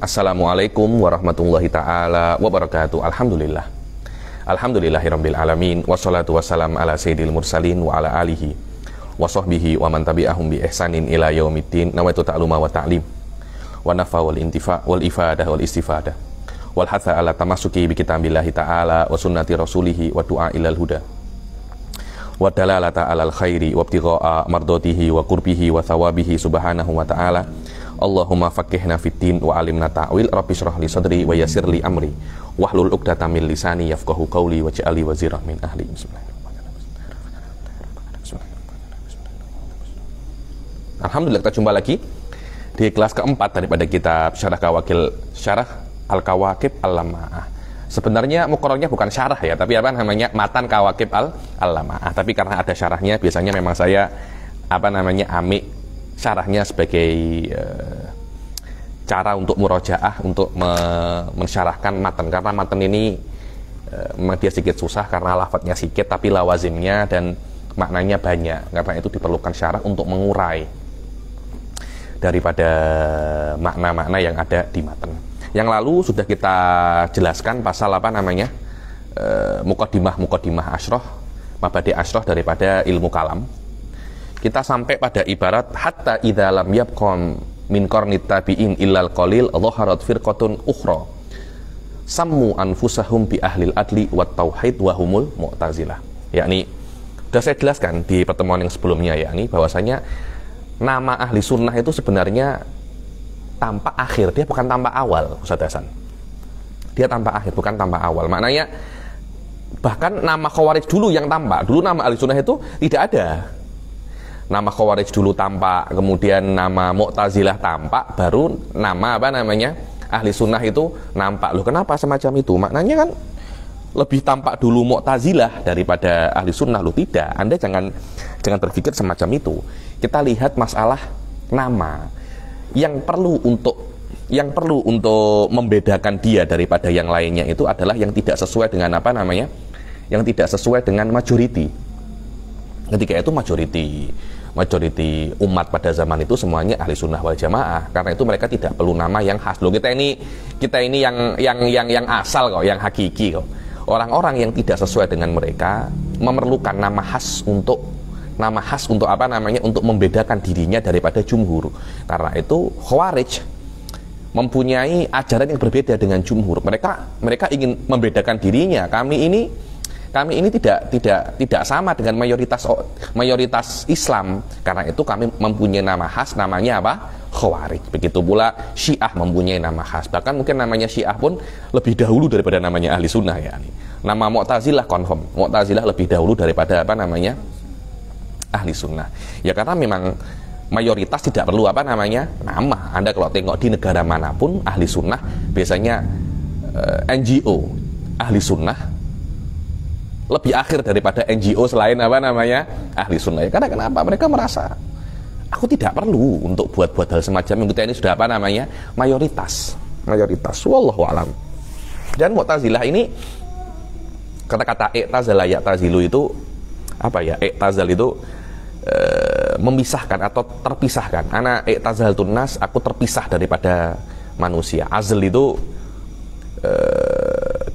Assalamualaikum warahmatullahi ta'ala wabarakatuh. Alhamdulillah. Alhamdulillahirabbil alamin. Wassalatu wassalam ala sayyidil mursalin wa ala alihi wa sahbihi wa man tabi'ahum bi ihsanin ila yaumiddin. Nawaitu ta'luma wa ta'lim wa nafa wal intifa wal ifadah wal istifadah wal hatha ala tamassuki bi kitabillahi ta'ala wa sunnati rasulihi wa du'a ilal huda wa dalalata alal khairi wa ibtigha'a mardatihi wa qurbihi wa thawabihi subhanahu wa ta'ala. Allahumma faqihna fiddin wa alimna ta'wil. Rabbi shrah li sadri wa yassir li amri wahlul 'uqdatam min lisani yafqahu qawli waj'alni waziran min ahli. Alhamdulillah, kita jumpa lagi di kelas keempat daripada kitab Syarah Al-Kawakib Al-Lama'ah. Sebenarnya muqarrarnya bukan syarah ya, tapi apa namanya, matan Kawakib Al-Lama'ah. Tapi karena ada syarahnya, biasanya memang saya amik syarahnya sebagai cara untuk murojaah, untuk mensyarahkan matan, karena matan ini memang dia sedikit susah karena lafadznya sedikit tapi lawazimnya dan maknanya banyak. Karena itu diperlukan syarah untuk mengurai daripada makna-makna yang ada di matan. Yang lalu sudah kita jelaskan pasal muqaddimah asyrah, mabadi asyrah daripada ilmu kalam. Kita sampai pada ibarat hatta idza lam yabqam min qarnit tabi'in illal qalil dhaharat firqatun ukhra sammu anfusahum bi ahlil adli wat tauhid wa humul mu'tazilah. Yakni sudah saya jelaskan di pertemuan yang sebelumnya, yakni bahwasanya nama ahli sunnah itu sebenarnya tanpa akhir, dia bukan tanpa awal, Ustaz Hasan. Dia tanpa akhir, bukan tanpa awal. Maknanya bahkan nama khawarij dulu yang tampak. Dulu nama ahli sunnah itu tidak ada. Nama Khawarij dulu tampak, kemudian nama Mu'tazilah tampak, baru nama Ahli Sunnah itu nampak. Loh, kenapa semacam itu? Maknanya kan lebih tampak dulu Mu'tazilah daripada Ahli Sunnah. Loh, tidak. Anda jangan berpikir semacam itu. Kita lihat masalah nama yang perlu untuk membedakan dia daripada yang lainnya itu adalah yang tidak sesuai dengan yang tidak sesuai dengan majority. Ketika itu majority umat pada zaman itu semuanya ahli sunnah wal jamaah. Karena itu mereka tidak perlu nama yang khas. Loh, kita ini yang asal kok, yang hakiki kok. Orang-orang yang tidak sesuai dengan mereka memerlukan nama khas untuk untuk membedakan dirinya daripada jumhur. Karena itu Khawarij mempunyai ajaran yang berbeda dengan jumhur. Mereka ingin membedakan dirinya. Kami ini tidak sama dengan mayoritas Islam. Karena itu kami mempunyai nama khas, namanya apa? Khawarij. Begitu pula Syiah mempunyai nama khas. Bahkan mungkin namanya Syiah pun lebih dahulu daripada namanya Ahli Sunnah ya. Nama Mu'tazilah confirm. Mu'tazilah lebih dahulu daripada Ahli Sunnah. Ya karena memang mayoritas tidak perlu nama. Anda kalau tengok di negara manapun Ahli Sunnah biasanya NGO Ahli Sunnah lebih akhir daripada NGO selain Ahli Sunnah. Karena kenapa? Mereka merasa aku tidak perlu untuk buat hal semacam itu. Kita ini sudah mayoritas. Wallahu alam. Dan Mu'tazilah ini, kata-kata i'tazala ya'tazilu itu i'tazal itu memisahkan atau terpisahkan. Ana i'tazaltun nas, aku terpisah daripada manusia. Azl itu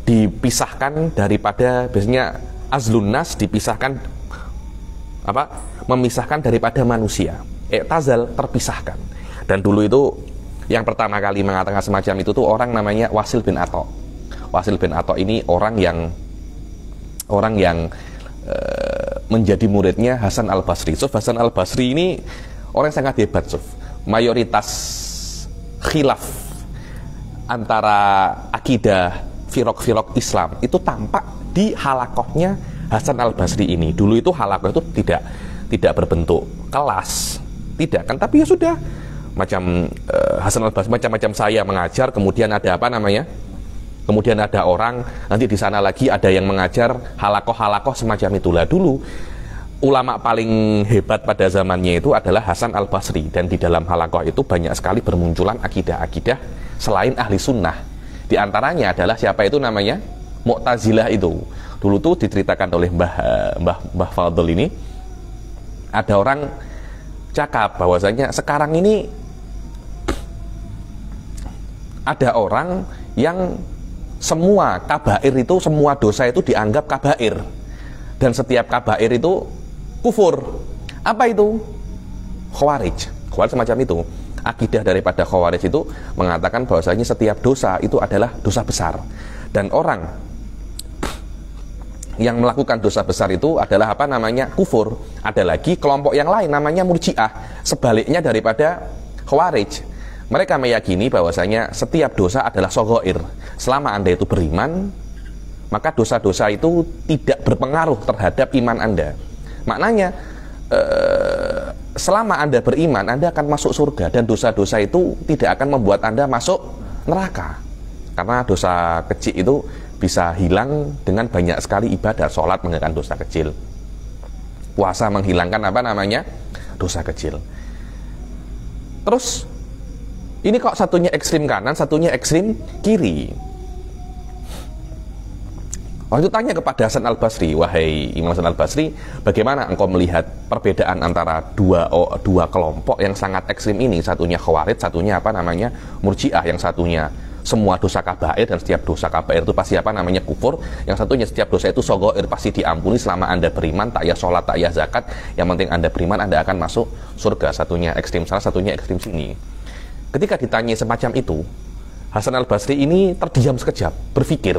dipisahkan daripada, biasanya azlun nas dipisahkan memisahkan daripada manusia. I'tazal terpisahkan. Dan dulu itu yang pertama kali mengatakan semacam itu tuh orang namanya Wasil bin Atha. Wasil bin Atha ini orang yang menjadi muridnya Hasan Al-Basri. Hasan Al-Basri ini orang yang sangat hebat. Mayoritas khilaf antara akidah firok Islam itu tampak di halakohnya Hasan Al-Basri ini. Dulu itu halakoh itu tidak berbentuk kelas, tidak kan, tapi ya sudah macam Hasan Al-Basri, macam saya mengajar, kemudian ada kemudian ada orang, nanti di sana lagi ada yang mengajar, halakoh semacam itulah. Dulu ulama paling hebat pada zamannya itu adalah Hasan Al-Basri, dan di dalam halakoh itu banyak sekali bermunculan akidah-akidah selain Ahli Sunnah. Di antaranya adalah siapa itu namanya? Mu'tazilah itu. Dulu tuh diceritakan oleh Mbah Fadl ini, ada orang cakap bahwasanya sekarang ini ada orang yang semua kabair itu, semua dosa itu dianggap kabair, dan setiap kabair itu kufur. Apa itu? Khawarij. Khawarij semacam itu. Akidah daripada Khawarij itu mengatakan bahwasanya setiap dosa itu adalah dosa besar, dan orang yang melakukan dosa besar itu adalah apa namanya? Kufur. Ada lagi kelompok yang lain namanya Murji'ah, sebaliknya daripada Khawarij. Mereka meyakini bahwasanya setiap dosa adalah shaghair. Selama Anda itu beriman, maka dosa-dosa itu tidak berpengaruh terhadap iman Anda. Maknanya selama Anda beriman, Anda akan masuk surga, dan dosa-dosa itu tidak akan membuat Anda masuk neraka. Karena dosa kecil itu bisa hilang dengan banyak sekali ibadah. Sholat menghilangkan dosa kecil, puasa menghilangkan apa namanya? Dosa kecil. Terus ini kok satunya ekstrim kanan, satunya ekstrim kiri. Waktu tanya kepada Hasan Al-Basri, wahai Imam Hasan Al-Basri, bagaimana engkau melihat perbedaan antara dua kelompok yang sangat ekstrim ini? Satunya Khawarij, satunya apa namanya? Murji'ah. Yang satunya semua dosa kabair, dan setiap dosa kabair itu pasti apa namanya? Kufur. Yang satunya setiap dosa itu shaghair, pasti diampuni selama Anda beriman, tak ya sholat, tak ya zakat. Yang penting Anda beriman, Anda akan masuk surga. Satunya ekstrim sana, satunya ekstrim sini. Ketika ditanya semacam itu, Hasan Al-Basri ini terdiam sekejap, berpikir.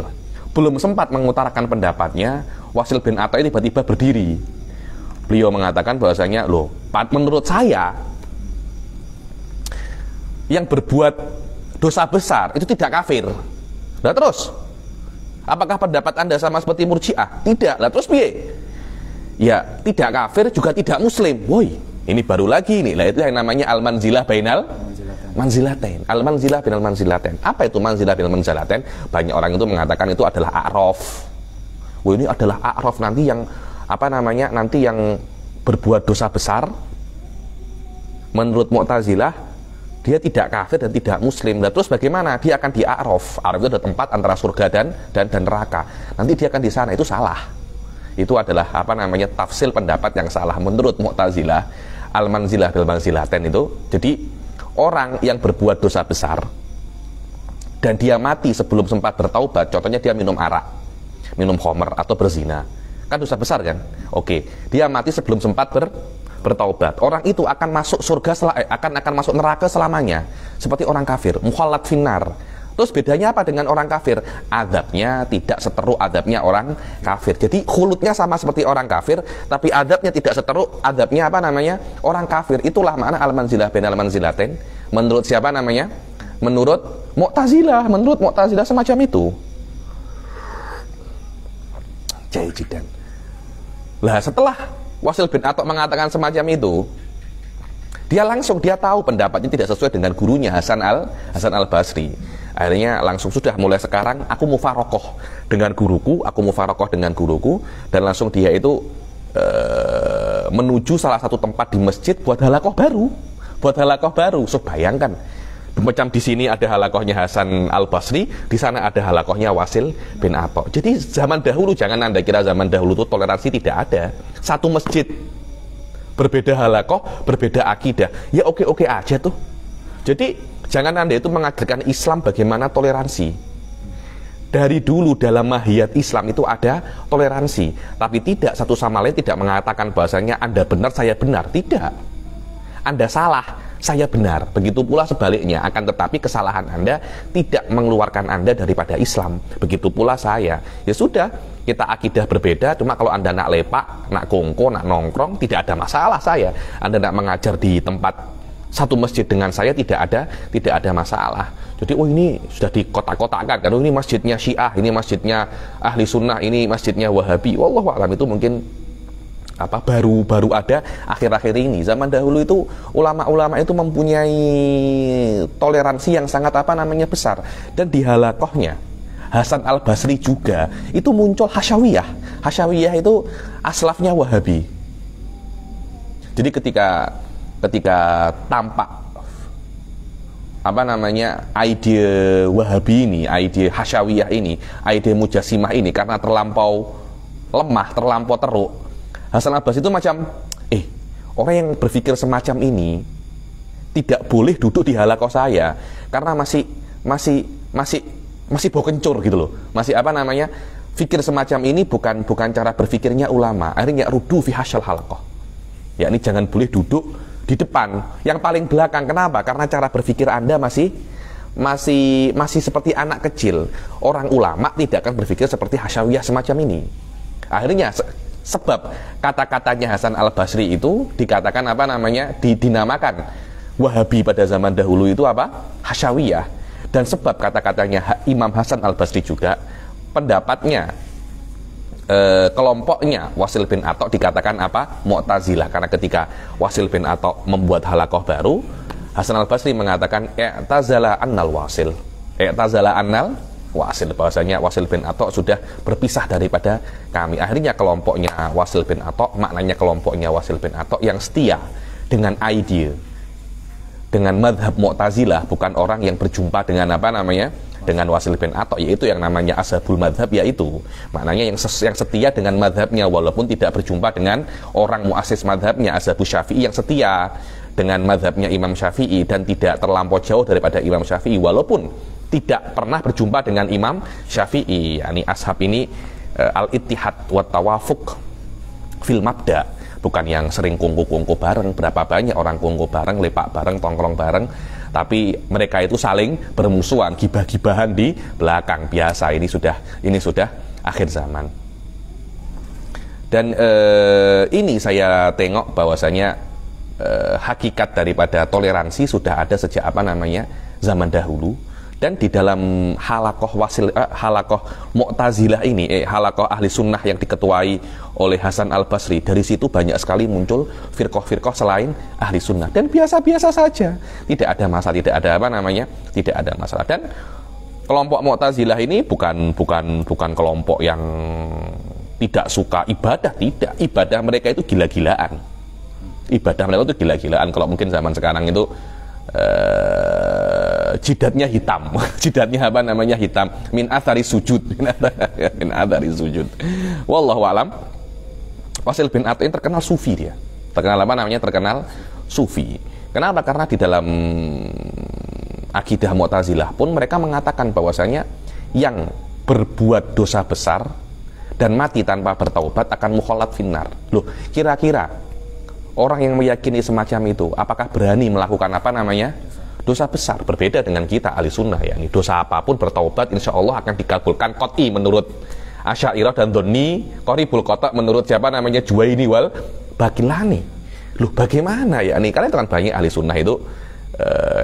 Belum sempat mengutarakan pendapatnya, Wasil bin Atha ini tiba-tiba berdiri. Beliau mengatakan bahwasanya, loh, menurut saya yang berbuat dosa besar itu tidak kafir. Nah terus, apakah pendapat Anda sama seperti Murji'ah? Tidak. Lah terus piye? Ya, tidak kafir juga tidak muslim. Woi, ini baru lagi nih. Lah itu yang namanya al-manzilah bainal manzilatain. Al-manzilah bainal manzilatain. Apa itu manzilah bainal manzilatain? Banyak orang itu mengatakan itu adalah a'raf. Wah, ini adalah a'raf, nanti yang apa namanya? Nanti yang berbuat dosa besar menurut Mu'tazilah dia tidak kafir dan tidak muslim. Nah, terus bagaimana? Dia akan di a'raf. A'raf itu adalah tempat antara surga dan neraka. Nanti dia akan di sana. Itu salah. Itu adalah apa namanya? Tafsir pendapat yang salah menurut Mu'tazilah. Al-manzilah bil manzilatain itu. Jadi orang yang berbuat dosa besar dan dia mati sebelum sempat bertaubat, contohnya dia minum arak, minum khamr atau berzina, kan dosa besar kan? Oke, dia mati sebelum sempat bertaubat, orang itu akan masuk surga, akan masuk neraka selamanya, seperti orang kafir, mukhallad finnar. Terus bedanya apa dengan orang kafir? Adabnya tidak seteruk adabnya orang kafir. Jadi khuludnya sama seperti orang kafir, tapi adabnya tidak seteruk adabnya apa namanya? Orang kafir. Itulah makna al-manzilah bainal manzilatain. Menurut siapa namanya? Menurut Mu'tazilah. Menurut Mu'tazilah semacam itu. Jayidan. Lah setelah Wasil bin Atha mengatakan semacam itu, dia tahu pendapatnya tidak sesuai dengan gurunya Hasan Al-Basri. Akhirnya langsung sudah mulai sekarang aku mufarokoh dengan guruku, dan langsung dia itu menuju salah satu tempat di masjid buat halakoh baru. So bayangkan, macam di sini ada halakohnya Hasan Al-Basri, di sana ada halakohnya Wasil bin Atha. Jadi zaman dahulu, jangan Anda kira zaman dahulu itu toleransi tidak ada. Satu masjid, berbeda halakoh, berbeda akidah, ya oke-oke aja tuh. Jadi jangan Anda itu mengajarkan Islam bagaimana toleransi. Dari dulu dalam mahiyat Islam itu ada toleransi, tapi tidak satu sama lain tidak mengatakan bahasanya Anda benar, saya benar. Tidak. Anda salah, saya benar. Begitu pula sebaliknya, akan tetapi kesalahan Anda tidak mengeluarkan Anda daripada Islam. Begitu pula saya. Ya sudah, kita akidah berbeda, cuma kalau Anda nak lepak, nak kongko, nak nongkrong, tidak ada masalah saya. Anda nak mengajar di tempat satu masjid dengan saya tidak ada masalah. Jadi ini sudah dikotak-kotakkan kan, ini masjidnya Syiah, ini masjidnya Ahli Sunnah, ini masjidnya Wahabi. Wallahu a'lam, itu mungkin apa baru ada akhir-akhir ini. Zaman dahulu itu ulama-ulama itu mempunyai toleransi yang sangat apa namanya besar, dan di halakohnya Hasan Al-Basri juga itu muncul Hasyawiyah itu aslafnya Wahabi. Jadi ketika tampak apa namanya ide Wahabi ini, ide Hasyawiyah ini, ide Mujassimah ini karena terlampau lemah, terlampau teruk, Hasan Al-Basri itu macam orang yang berpikir semacam ini tidak boleh duduk di halakoh saya karena masih masih masih masih bau kencur gitu loh. Masih apa namanya? Fikir semacam ini bukan cara berfikirnya ulama. Akhirnya rudu fi hasyal halaqah. Ya, ini jangan boleh duduk di depan, yang paling belakang. Kenapa? Karena cara berpikir Anda masih seperti anak kecil. Orang ulama tidak akan berpikir seperti hasyawiyah semacam ini. Akhirnya sebab kata-katanya Hasan Al-Basri itu dikatakan apa namanya? Dinamakan Wahabi pada zaman dahulu itu apa? Hasyawiyah. Dan sebab kata-katanya Imam Hasan Al-Basri juga, pendapatnya kelompoknya Wasil bin Atok dikatakan apa? Mu'tazilah. Karena ketika Wasil bin Atok membuat halaqah baru, Hasan Al-Basri mengatakan i'tazala annal wasil. I'tazala annal wasil, bahwasanya Wasil bin Atok sudah berpisah daripada kami. Akhirnya kelompoknya Wasil bin Atok, maknanya kelompoknya Wasil bin Atok yang setia dengan ide, dengan madhab Mu'tazilah, bukan orang yang berjumpa dengan apa namanya? Dengan Wasil bin Atok, yaitu yang namanya ashabul madhab, yaitu maknanya yang setia dengan madhabnya walaupun tidak berjumpa dengan orang muassis madhabnya, ashabus Syafi'i yang setia dengan madhabnya Imam Syafi'i dan tidak terlampau jauh daripada Imam Syafi'i walaupun tidak pernah berjumpa dengan Imam Syafi'i. Yani ashab ini al-ittihad wa tawafuq fil mabda, bukan yang sering kungku-kungku bareng. Berapa banyak orang kungku bareng, lepak bareng, tongkrong bareng, tapi mereka itu saling bermusuhan, gibah-gibahan di belakang. Biasa, ini sudah akhir zaman. Dan ini saya tengok bahwasanya hakikat daripada toleransi sudah ada sejak apa namanya? Zaman dahulu. Dan di dalam halaqah Mu'tazilah ini, halaqah ahli sunnah yang diketuai oleh Hasan Al-Basri, dari situ banyak sekali muncul firqah-firqah selain ahli sunnah, dan biasa-biasa saja, tidak ada masalah, tidak ada masalah. Dan kelompok Mu'tazilah ini bukan kelompok yang tidak suka ibadah, tidak. Ibadah mereka itu gila-gilaan. Kalau mungkin zaman sekarang itu jidatnya hitam. Jidatnya apa namanya? Hitam. Min athari sujud. Wallahu alam. Wasil bin Atok ini terkenal sufi dia. Terkenal apa namanya? Terkenal sufi. Kenapa? Karena di dalam akidah Mu'tazilah pun mereka mengatakan bahwasanya yang berbuat dosa besar dan mati tanpa bertaubat akan mukhalad finnar. Loh, kira-kira orang yang meyakini semacam itu apakah berani melakukan apa namanya? Dosa besar? Berbeda dengan kita ahli sunnah, ya. Ini dosa apapun bertaubat insya Allah akan dikabulkan qat'i menurut Asy'ariyah dan Dhonni, qoribul qata' menurut siapa namanya? Juwaini wal Baqillani. Loh, bagaimana ya? Nih kalian kan banyak ahli sunnah itu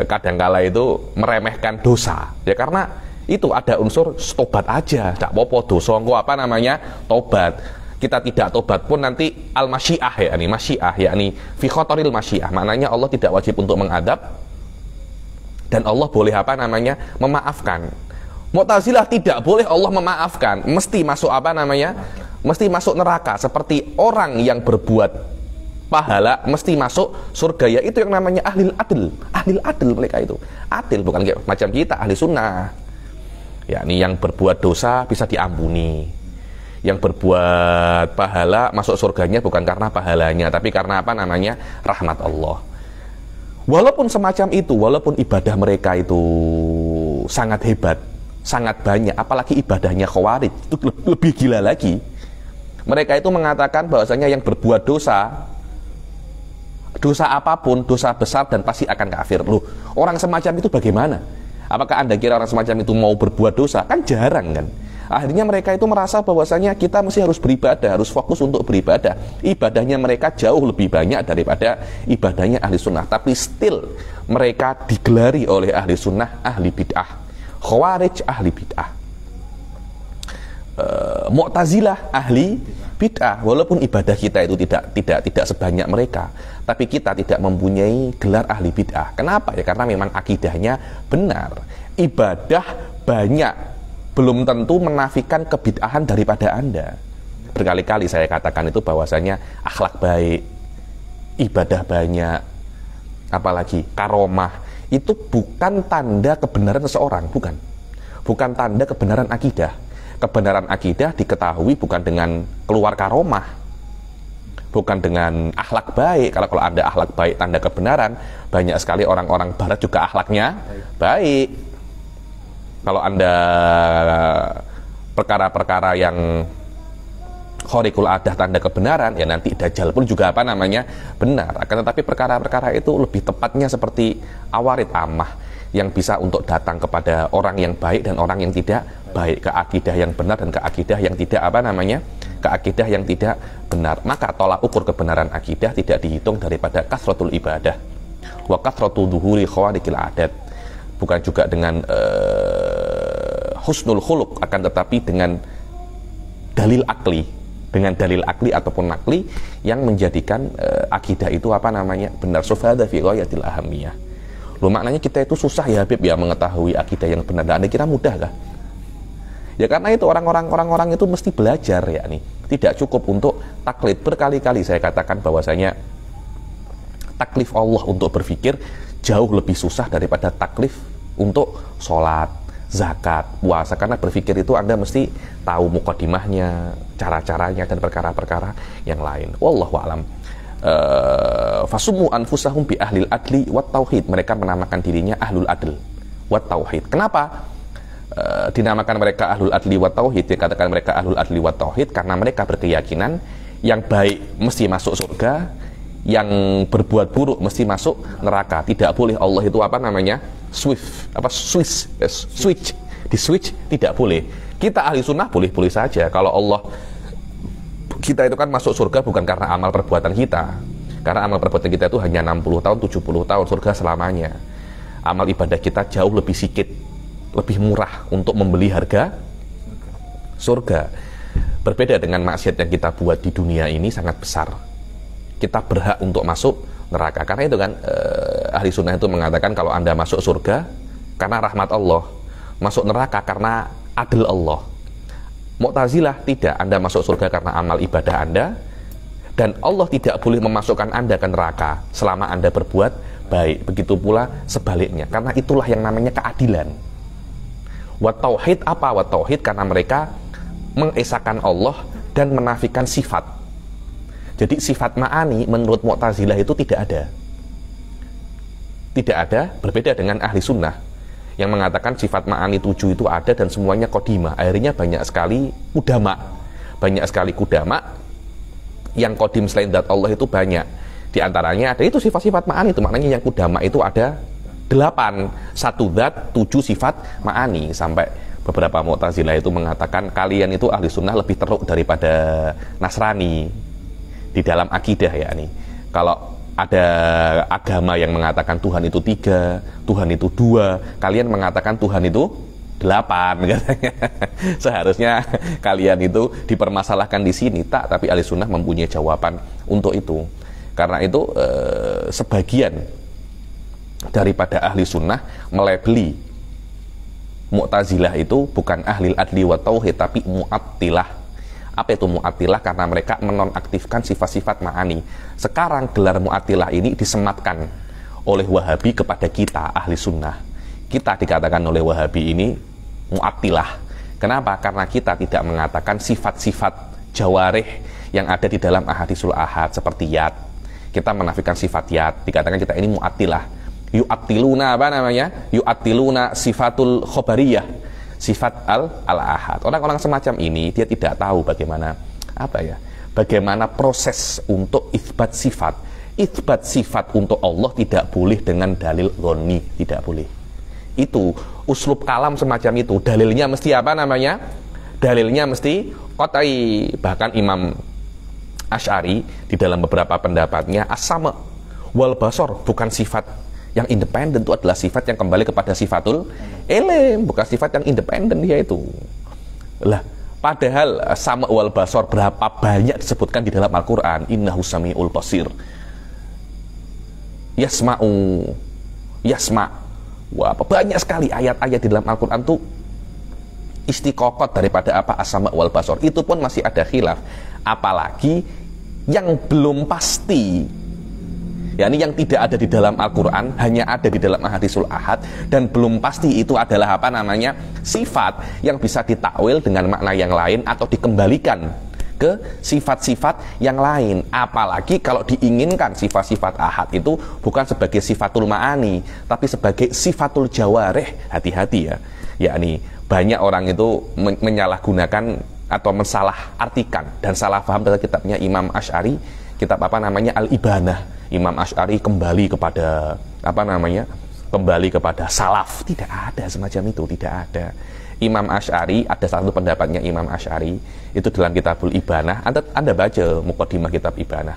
kadangkala itu meremehkan dosa, ya, karena itu ada unsur tobat aja, tak apa-apa dosa engko apa namanya? Tobat. Kita tidak tobat pun nanti al-masyiah, ya, masyiah, yakni fi khotoril masyiah, maknanya Allah tidak wajib untuk mengadab dan Allah boleh apa namanya? Memaafkan. Mu'tazilah tidak boleh Allah memaafkan, mesti masuk apa namanya? Mesti masuk neraka, seperti orang yang berbuat pahala mesti masuk surga, ya itu yang namanya ahlil adil mereka itu. Adil, bukan kayak macam kita ahli sunnah. Yakni yang berbuat dosa bisa diampuni. Yang berbuat pahala masuk surganya bukan karena pahalanya, tapi karena apa namanya? Rahmat Allah. Walaupun semacam itu, walaupun ibadah mereka itu sangat hebat, sangat banyak, apalagi ibadahnya Khawarij itu lebih gila lagi. Mereka itu mengatakan bahwasanya yang berbuat dosa apapun, dosa besar dan pasti akan kafir. Loh, orang semacam itu bagaimana? Apakah Anda kira orang semacam itu mau berbuat dosa? Kan jarang, kan? Akhirnya mereka itu merasa bahwasanya kita mesti harus beribadah, harus fokus untuk beribadah. Ibadahnya mereka jauh lebih banyak daripada ibadahnya ahli sunnah. Tapi still mereka digelari oleh ahli sunnah ahli bid'ah. Khawarij ahli bid'ah. Mu'tazilah ahli bid'ah. Walaupun ibadah kita itu tidak sebanyak mereka, tapi kita tidak mempunyai gelar ahli bid'ah. Kenapa? Ya karena memang akidahnya benar. Ibadah banyak belum tentu menafikan kebid'ahan daripada Anda. Berkali-kali saya katakan itu bahwasanya akhlak baik, ibadah banyak, apalagi karomah, itu bukan tanda kebenaran seseorang, bukan tanda kebenaran akidah. Kebenaran akidah diketahui bukan dengan keluar karomah, bukan dengan akhlak baik. Kalau Anda akhlak baik tanda kebenaran, banyak sekali orang-orang barat juga akhlaknya baik. Kalau Anda perkara-perkara yang khariqul adah, tanda kebenaran, ya nanti Dajjal pun juga apa namanya benar. Akan tetapi perkara-perkara itu lebih tepatnya seperti awarid amah yang bisa untuk datang kepada orang yang baik dan orang yang tidak baik, ke akidah yang benar dan ke akidah yang tidak apa namanya, ke akidah yang tidak benar. Maka tolak ukur kebenaran akidah tidak dihitung daripada kasratul ibadah wa kasratul dhuhuri khawariqil adat, bukan juga dengan husnul khuluq, akan tetapi dengan dalil akli, dengan dalil akli ataupun nakli yang menjadikan akidah itu apa namanya benar. Sufada fi ghayatil ahamiyah. Loh, maknanya kita itu susah ya Habib ya mengetahui akidah yang benar. Anda kira mudah kah? Ya karena itu orang-orang itu mesti belajar, ya nih. Tidak cukup untuk taklid. Berkali-kali saya katakan bahwasanya taklif Allah untuk berpikir jauh lebih susah daripada taklif untuk sholat, zakat, puasa. Karena berpikir itu Anda mesti tahu mukadimahnya, cara-caranya, dan perkara-perkara yang lain. Wallahu a'lam. Fasumu anfusahum bi ahlil adli wat tauhid. Mereka menamakan dirinya ahlul adl wat tauhid. Kenapa dinamakan mereka ahlul adli wat tauhid? Dikatakan mereka ahlul adli wat tauhid karena mereka berkeyakinan yang baik mesti masuk surga, yang berbuat buruk mesti masuk neraka. Tidak boleh Allah itu apa namanya switch di switch, tidak boleh. Kita ahli sunnah boleh-boleh saja. Kalau Allah, kita itu kan masuk surga bukan karena amal perbuatan kita, karena amal perbuatan kita itu hanya 60 tahun, 70 tahun, surga selamanya. Amal ibadah kita jauh lebih sedikit, lebih murah untuk membeli harga surga. Berbeda dengan maksiat yang kita buat di dunia ini sangat besar. Kita berhak untuk masuk neraka. Karena itu kan ahli sunnah itu mengatakan kalau Anda masuk surga karena rahmat Allah, masuk neraka karena adil Allah. Mu'tazilah tidak, Anda masuk surga karena amal ibadah Anda, dan Allah tidak boleh memasukkan Anda ke neraka selama Anda berbuat baik. Begitu pula sebaliknya, karena itulah yang namanya keadilan. Wat tauhid apa? Wat tauhid karena mereka mengesahkan Allah dan menafikan sifat. Jadi sifat ma'ani menurut Mu'tazilah itu tidak ada. Tidak ada, berbeda dengan ahli sunnah yang mengatakan sifat ma'ani 7 itu ada dan semuanya kodima. Akhirnya banyak sekali kudama, yang kodim selain zat Allah itu banyak. Di antaranya ada itu sifat-sifat ma'ani itu, maknanya yang kudama itu ada 8, 1 zat, 7 sifat ma'ani. Sampai beberapa Mu'tazilah itu mengatakan kalian itu ahli sunnah lebih teruk daripada Nasrani di dalam akidah, ya nih. Kalau ada agama yang mengatakan Tuhan itu 3, Tuhan itu 2, kalian mengatakan Tuhan itu 8 katanya. Seharusnya kalian itu dipermasalahkan di sini, tapi ahli sunnah mempunyai jawaban untuk itu. Karena itu sebagian daripada ahli sunnah melabeli Mu'tazilah itu bukan ahli adli wa tauhid tapi mu'attilah. Apa itu mu'attilah? Karena mereka menonaktifkan sifat-sifat ma'ani. Sekarang gelar mu'attilah ini disematkan oleh Wahabi kepada kita ahli sunnah. Kita dikatakan oleh Wahabi ini mu'attilah. Kenapa? Karena kita tidak mengatakan sifat-sifat jawarih yang ada di dalam ahadisul ahad seperti yad. Kita menafikan sifat yad, dikatakan kita ini mu'attilah. Yu'attiluna apa namanya? Yu'attiluna sifatul khobariyah, sifat al-ahad. Orang-orang semacam ini dia tidak tahu bagaimana bagaimana proses untuk isbat sifat. Isbat sifat untuk Allah tidak boleh dengan dalil dhonni, tidak boleh. Itu uslub kalam semacam itu. Dalilnya mesti apa namanya? Dalilnya mesti qat'i. Bahkan Imam Asy'ari di dalam beberapa pendapatnya as-sama wal basar bukan sifat yang independen, itu adalah sifat yang kembali kepada sifatul ilm, bukan sifat yang independen dia itu. Lah, padahal sama wal basar berapa banyak disebutkan di dalam Al-Qur'an, innahu samiul basir. Yasma. Wah, banyak sekali ayat-ayat di dalam Al-Qur'an tuh istiqoqat daripada apa as-sama wal basar. Itu pun masih ada khilaf. Apalagi yang belum pasti, yakni yang tidak ada di dalam Al-Quran, hanya ada di dalam ahadisul ahad, dan belum pasti itu adalah apa namanya sifat yang bisa ditakwil dengan makna yang lain atau dikembalikan ke sifat-sifat yang lain. Apalagi kalau diinginkan sifat-sifat ahad itu bukan sebagai sifatul ma'ani, tapi sebagai sifatul jawarih. Hati-hati ya. yakni banyak orang itu menyalahgunakan atau mensalah artikan dan salah paham terhadap kitabnya Imam Asy'ari, kitab apa namanya Al-Ibanah. Imam Asy'ari kembali kepada apa namanya, kembali kepada salaf. Tidak ada semacam itu, tidak ada. Imam Asy'ari, ada satu pendapatnya Imam Asy'ari itu dalam kitabul Ibanah. Anda baca muqaddimah kitab Ibanah,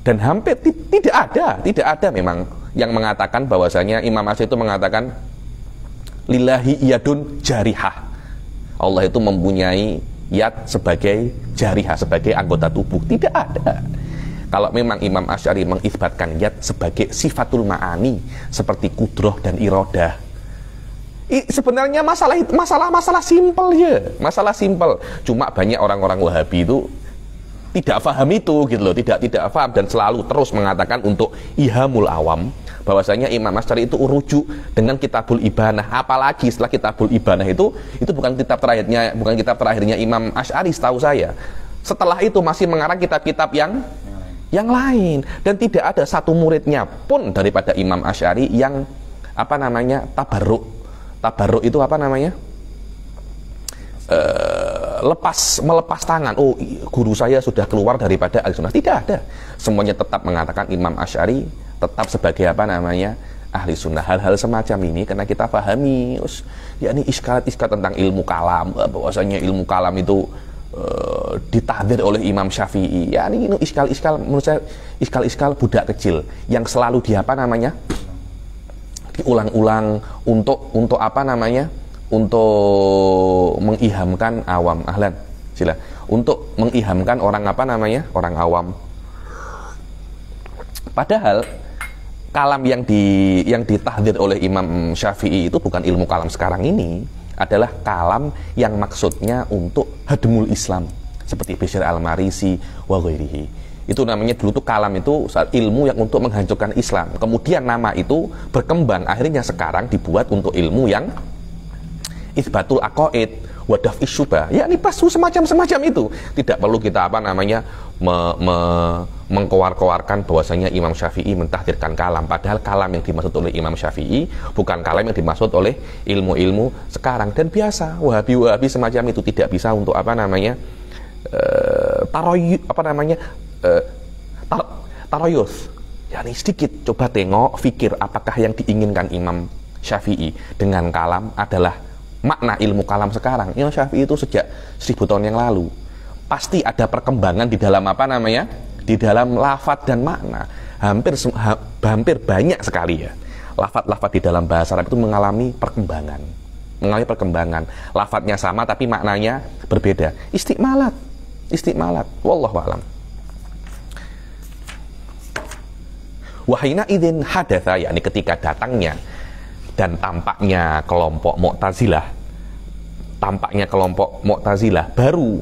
dan hampir tidak ada memang yang mengatakan bahwasanya Imam Asy'ari itu mengatakan lillahi yadun jarihah, Allah itu mempunyai yad sebagai jarihah, sebagai anggota tubuh. Tidak ada. Kalau memang Imam Asy'ari mengisbatkan yad sebagai sifatul ma'ani seperti kudroh dan irodah, sebenarnya masalah simpel ya, masalah simpel. Cuma banyak orang-orang Wahabi itu tidak paham itu gitu loh, tidak paham dan selalu terus mengatakan untuk ihamul awam bahwasanya Imam Asy'ari itu rujuk dengan kitabul Ibanah. Apalagi setelah kitabul Ibanah itu bukan kitab terakhirnya Imam Asy'ari setahu saya. Setelah itu masih mengarang kitab-kitab yang lain, dan tidak ada satu muridnya pun daripada Imam Asy'ari yang apa namanya tabarruk itu apa namanya, melepas tangan. Oh, guru saya sudah keluar daripada Ahlussunnah. Tidak ada. Semuanya tetap mengatakan Imam Asy'ari tetap sebagai apa namanya ahli sunnah. Hal-hal semacam ini karena kita pahami yakni iskalat tentang ilmu kalam, bahwasanya ilmu kalam itu ditahdir oleh Imam Syafi'i. Ya ini iskal menurut saya iskal budak kecil yang selalu diulang-ulang untuk apa namanya, untuk mengihamkan awam. Ahlan sila, untuk mengihamkan orang apa namanya, orang awam. Padahal kalam yang ditahdir oleh Imam Syafi'i itu bukan ilmu kalam sekarang ini, adalah kalam yang maksudnya untuk hadmul Islam seperti Bishr al-Marisi wa ghairihi. Itu namanya dulu tuh kalam itu ilmu yang untuk menghancurkan Islam. Kemudian nama itu berkembang, akhirnya sekarang dibuat untuk ilmu yang isbatul aqaid wadaf isyubah. Ya ini pasu semacam itu. Tidak perlu kita apa namanya mengkoar-koarkan bahwasanya Imam Syafi'i mentahdirkan kalam. Padahal kalam yang dimaksud oleh Imam Syafi'i bukan kalam yang dimaksud oleh ilmu-ilmu sekarang. Dan biasa Wahabi semacam itu tidak bisa untuk apa namanya taroyus. Ya ini sedikit coba tengok, fikir apakah yang diinginkan Imam Syafi'i dengan kalam adalah makna ilmu kalam sekarang. Imam Syafi'i itu sejak 1000 tahun yang lalu pasti ada perkembangan di dalam apa namanya, di dalam lafadz dan makna. Hampir banyak sekali ya lafadz di dalam bahasa Arab itu mengalami perkembangan. Lafadznya sama tapi maknanya berbeda. Istiqmalat wallahu a'lam. Wahina idzin hadatsa, yakni ketika datangnya dan tampaknya kelompok Mu'tazilah, baru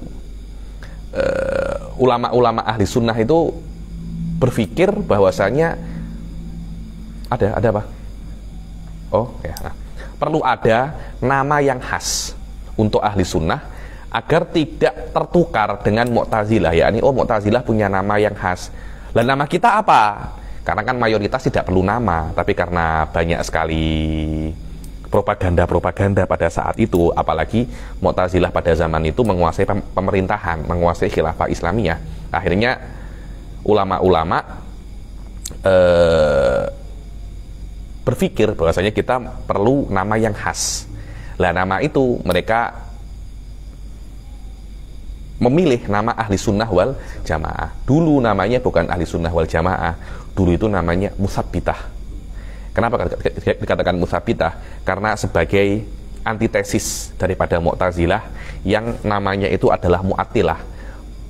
ulama-ulama ahli sunnah itu berpikir bahwasanya ada apa? Perlu ada nama yang khas untuk ahli sunnah agar tidak tertukar dengan Mu'tazilah. Yakni Mu'tazilah punya nama yang khas. Lah nama kita apa? Karena kan mayoritas tidak perlu nama, tapi karena banyak sekali propaganda pada saat itu, apalagi Mu'tazilah pada zaman itu menguasai pemerintahan, menguasai khilafah Islamiyah. Akhirnya ulama-ulama berpikir bahwasanya kita perlu nama yang khas. Lah nama itu mereka memilih nama ahli sunnah wal jamaah. Dulu namanya bukan ahli sunnah wal jamaah, dulu itu namanya musabbitah. Kenapa dikatakan musabbitah? Karena sebagai antitesis daripada Mu'tazilah yang namanya itu adalah mu'attilah,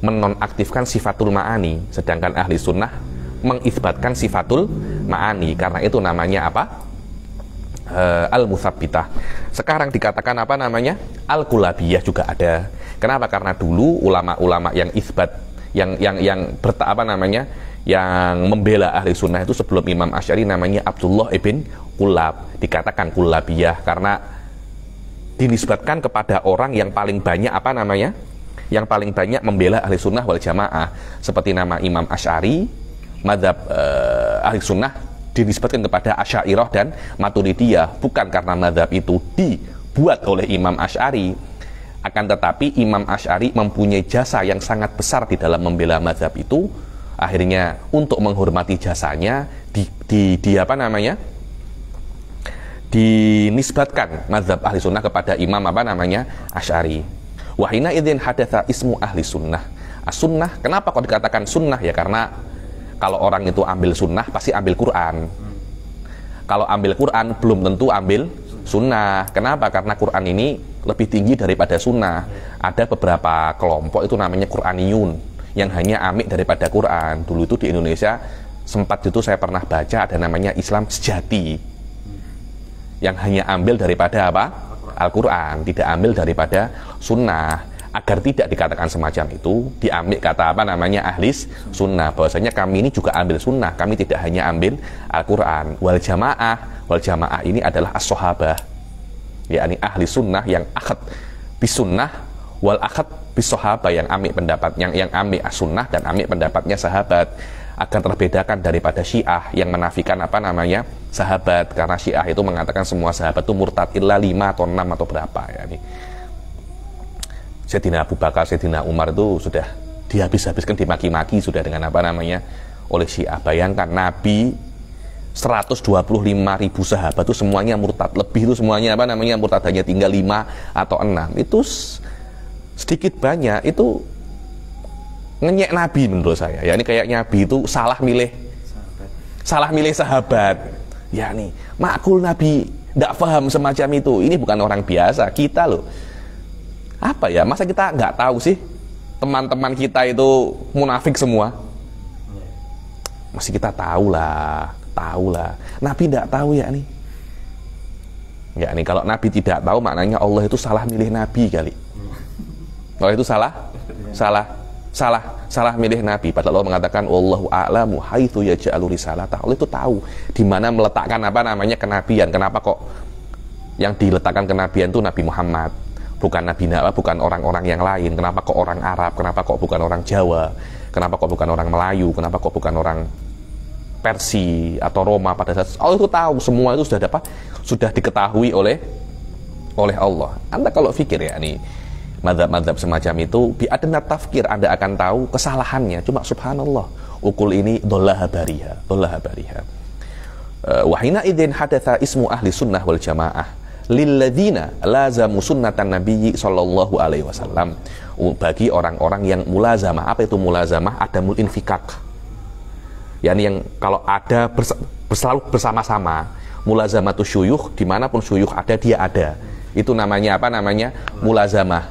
menonaktifkan sifatul ma'ani, sedangkan ahli sunnah mengisbatkan sifatul ma'ani. Karena itu namanya apa? Al-musabbitah. Sekarang dikatakan apa namanya? Al-kulabiyah juga ada. Kenapa? Karena dulu ulama-ulama yang isbat, yang yang membela ahli sunnah itu sebelum Imam Asy'ari namanya Abdullah ibn Kulab, dikatakan Kulabiyah karena dinisbatkan kepada orang yang paling banyak yang paling banyak membela ahli sunnah wal jamaah. Seperti nama Imam Asy'ari, mazhab ahli sunnah dinisbatkan kepada Asy'ariyah dan Maturidiyah, bukan karena mazhab itu dibuat oleh Imam Asy'ari. Akan tetapi Imam Asy'ari mempunyai jasa yang sangat besar di dalam membela mazhab itu. Akhirnya untuk menghormati jasanya dinisbatkan mazhab ahli sunnah kepada Imam Asy'ari. Wa hina idzin hadatsa ismu ahli sunnah. As-sunnah, kenapa kok dikatakan sunnah? Ya karena kalau orang itu ambil sunnah pasti ambil Quran. Kalau ambil Quran belum tentu ambil sunnah. Kenapa? Karena Quran ini lebih tinggi daripada sunnah. Ada beberapa kelompok itu namanya Quraniyun yang hanya amik daripada Quran. Dulu itu di Indonesia sempat itu saya pernah baca ada namanya Islam sejati yang hanya ambil daripada Al-Quran, tidak ambil daripada sunnah. Agar tidak dikatakan semacam itu, diambil kata ahli sunnah, bahwasanya kami ini juga ambil sunnah, kami tidak hanya ambil Al-Quran. Wal jamaah ini adalah as-sahabah, yakni ahli sunnah yang akhad bis sunnah, wal akhad bis sahabah, yang ambil pendapat yang ambil as-sunnah dan ambil pendapatnya sahabat, agar terbedakan daripada Syiah yang menafikan sahabat, karena Syiah itu mengatakan semua sahabat itu murtad illa 5 atau 6 atau berapa, yakni Sayyidina Abu Bakar, Sayyidina Umar itu sudah dihabis-habiskan, dimaki-maki sudah dengan oleh Syiah. Bayangkan Nabi 125.000 sahabat itu semuanya murtad, lebih itu semuanya murtad, hanya tinggal 5 atau 6. Itu sedikit banyak itu ngenyek Nabi menurut saya. Ya ini kayak Nabi itu salah milih sahabat. Ya nih, makul Nabi tidak paham semacam itu. Ini bukan orang biasa, kita loh. Apa ya, masa kita nggak tahu sih teman-teman kita itu munafik semua? Masih kita tahu lah. Nabi tidak tahu ya nih. Ya nih, kalau Nabi tidak tahu maknanya Allah itu salah milih Nabi kali. Allah itu salah milih Nabi. Padahal Allah mengatakan wallahu a'lamu haitsu yaj'alu risalatah. Allah itu tahu di mana meletakkan kenabian. Kenapa kok yang diletakkan kenabian itu Nabi Muhammad? Bukan Nabi bukan orang-orang yang lain. Kenapa kok orang Arab? Kenapa kok bukan orang Jawa? Kenapa kok bukan orang Melayu? Kenapa kok bukan orang Persia atau Roma pada saat Allah itu tahu, semua itu sudah diketahui oleh Allah. Anda kalau pikir ya nih mazhab-mazhab semacam itu bi adna tafkir, Anda akan tahu kesalahannya. Cuma subhanallah, ukul ini dhallaha bariha. Wa hina idzin hadatsa ismu ahli sunnah wal jamaah lilladzina lazamu sunnatan nabiyyi sallallahu alaihi wasallam, bagi orang-orang yang mulazamah. Apa itu mulazamah? Adamul infikak, yakni yang kalau ada selalu bersama-sama. Mulazamatu syuyukh, dimanapun syuyukh ada, dia ada, itu namanya mulazamah,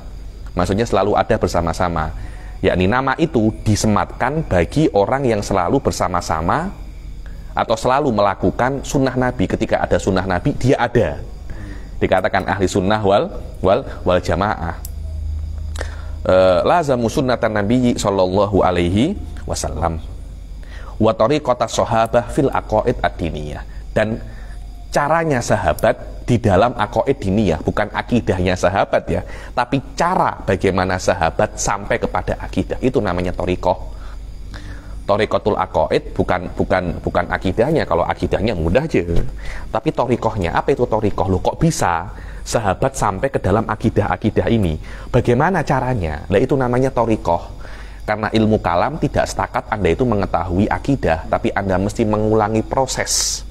maksudnya selalu ada bersama-sama. Yakni nama itu disematkan bagi orang yang selalu bersama-sama atau selalu melakukan sunnah Nabi. Ketika ada sunnah Nabi, dia ada, dikatakan ahli sunnah wal jamaah. Lazamu sunnatan nabiyyi sallallahu alaihi wasallam wa tariqatas sahabah fil aqaid ad-diniyah, dan caranya sahabat di dalam aqaid diniyah, bukan akidahnya sahabat ya, tapi cara bagaimana sahabat sampai kepada akidah, itu namanya tariqah. Tariqatul aqaid bukan akidahnya. Kalau akidahnya mudah aja, tapi tariqahnya. Apa itu tariqah? Loh, kok bisa sahabat sampai ke dalam akidah ini? Bagaimana caranya? Nah, itu namanya tariqah. Karena ilmu kalam tidak setakat Anda itu mengetahui akidah, tapi Anda mesti mengulangi proses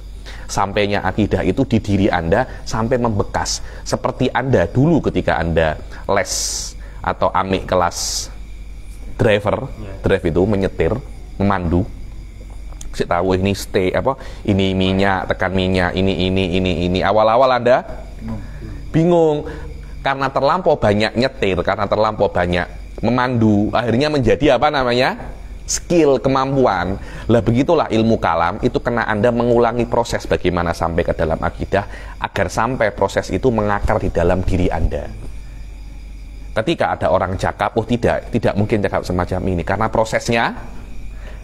sampainya akidah itu di diri Anda sampai membekas. Seperti Anda dulu ketika Anda les atau amik kelas drive itu menyetir, memandu, saya tahu ini ini minyak, tekan minyak, ini. Awal-awal Anda bingung karena terlampau banyak nyetir, karena terlampau banyak memandu, akhirnya menjadi skill, kemampuan. Lah begitulah ilmu kalam itu, kena Anda mengulangi proses bagaimana sampai ke dalam akidah, agar sampai proses itu mengakar di dalam diri Anda. Ketika ada orang cakap, tidak mungkin cakap semacam ini karena prosesnya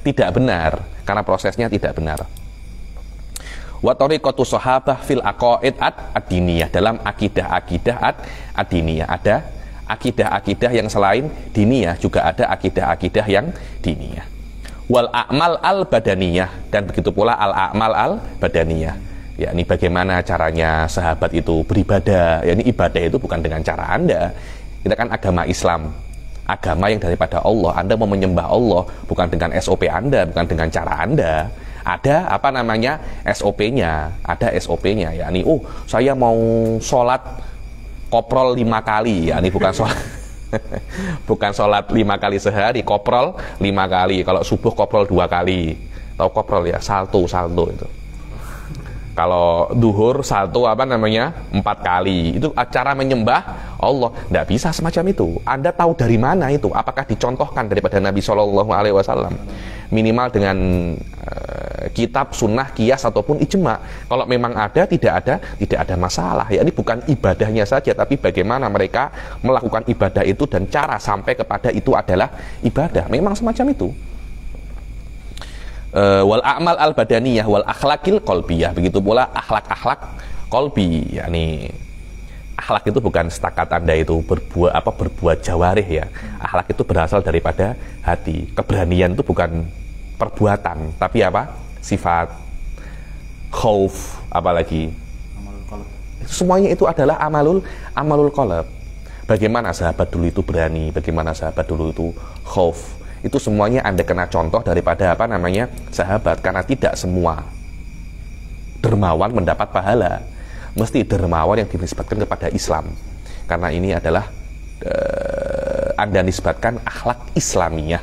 tidak benar, Wa tariqatu sahabah fil aqaid ad-diniyah, dalam akidah-akidah ad-diniyah. Ada akidah-akidah yang selain diniyah, juga ada akidah-akidah yang diniyah. Wal a'mal al-badaniyah, dan begitu pula al-a'mal al-badaniyah, Ya, ini bagaimana caranya sahabat itu beribadah. Ya, ini ibadah itu bukan dengan cara Anda. Kita kan agama Islam, agama yang daripada Allah. Anda mau menyembah Allah bukan dengan SOP Anda, bukan dengan cara Anda. Ada apa namanya SOP-nya, ada SOP-nya. Ya, ini saya mau sholat koprol 5 kali. Ya, ini bukan sholat bukan sholat 5 kali sehari, koprol 5 kali. Kalau subuh koprol 2 kali. Tahu koprol ya, salto itu. Kalau duhur salto 4 kali. Itu cara menyembah Allah. Tidak bisa semacam itu. Anda tahu dari mana itu? Apakah dicontohkan daripada Nabi SAW? Minimal dengan kitab, sunnah, qiyas ataupun ijma. Kalau memang ada, tidak ada masalah. Ya, ini bukan ibadahnya saja, tapi bagaimana mereka melakukan ibadah itu dan cara sampai kepada itu adalah ibadah. Memang semacam itu. Wal a'mal al badaniyah wal akhlakil qalbiyah, begitu pula akhlak qalbi. Yakni akhlak itu bukan setakat Anda itu berbuat jawarih ya. Akhlak itu berasal daripada hati. Keberanian itu bukan perbuatan, tapi sifat, khauf, apalagi semuanya itu adalah amalul qalb. Bagaimana sahabat dulu itu berani, bagaimana sahabat dulu itu khauf. Itu semuanya Anda kena contoh daripada sahabat. Karena tidak semua dermawan mendapat pahala. Mesti dermawan yang dinisbatkan kepada Islam. Karena ini adalah Anda nisbatkan akhlak Islamiyah.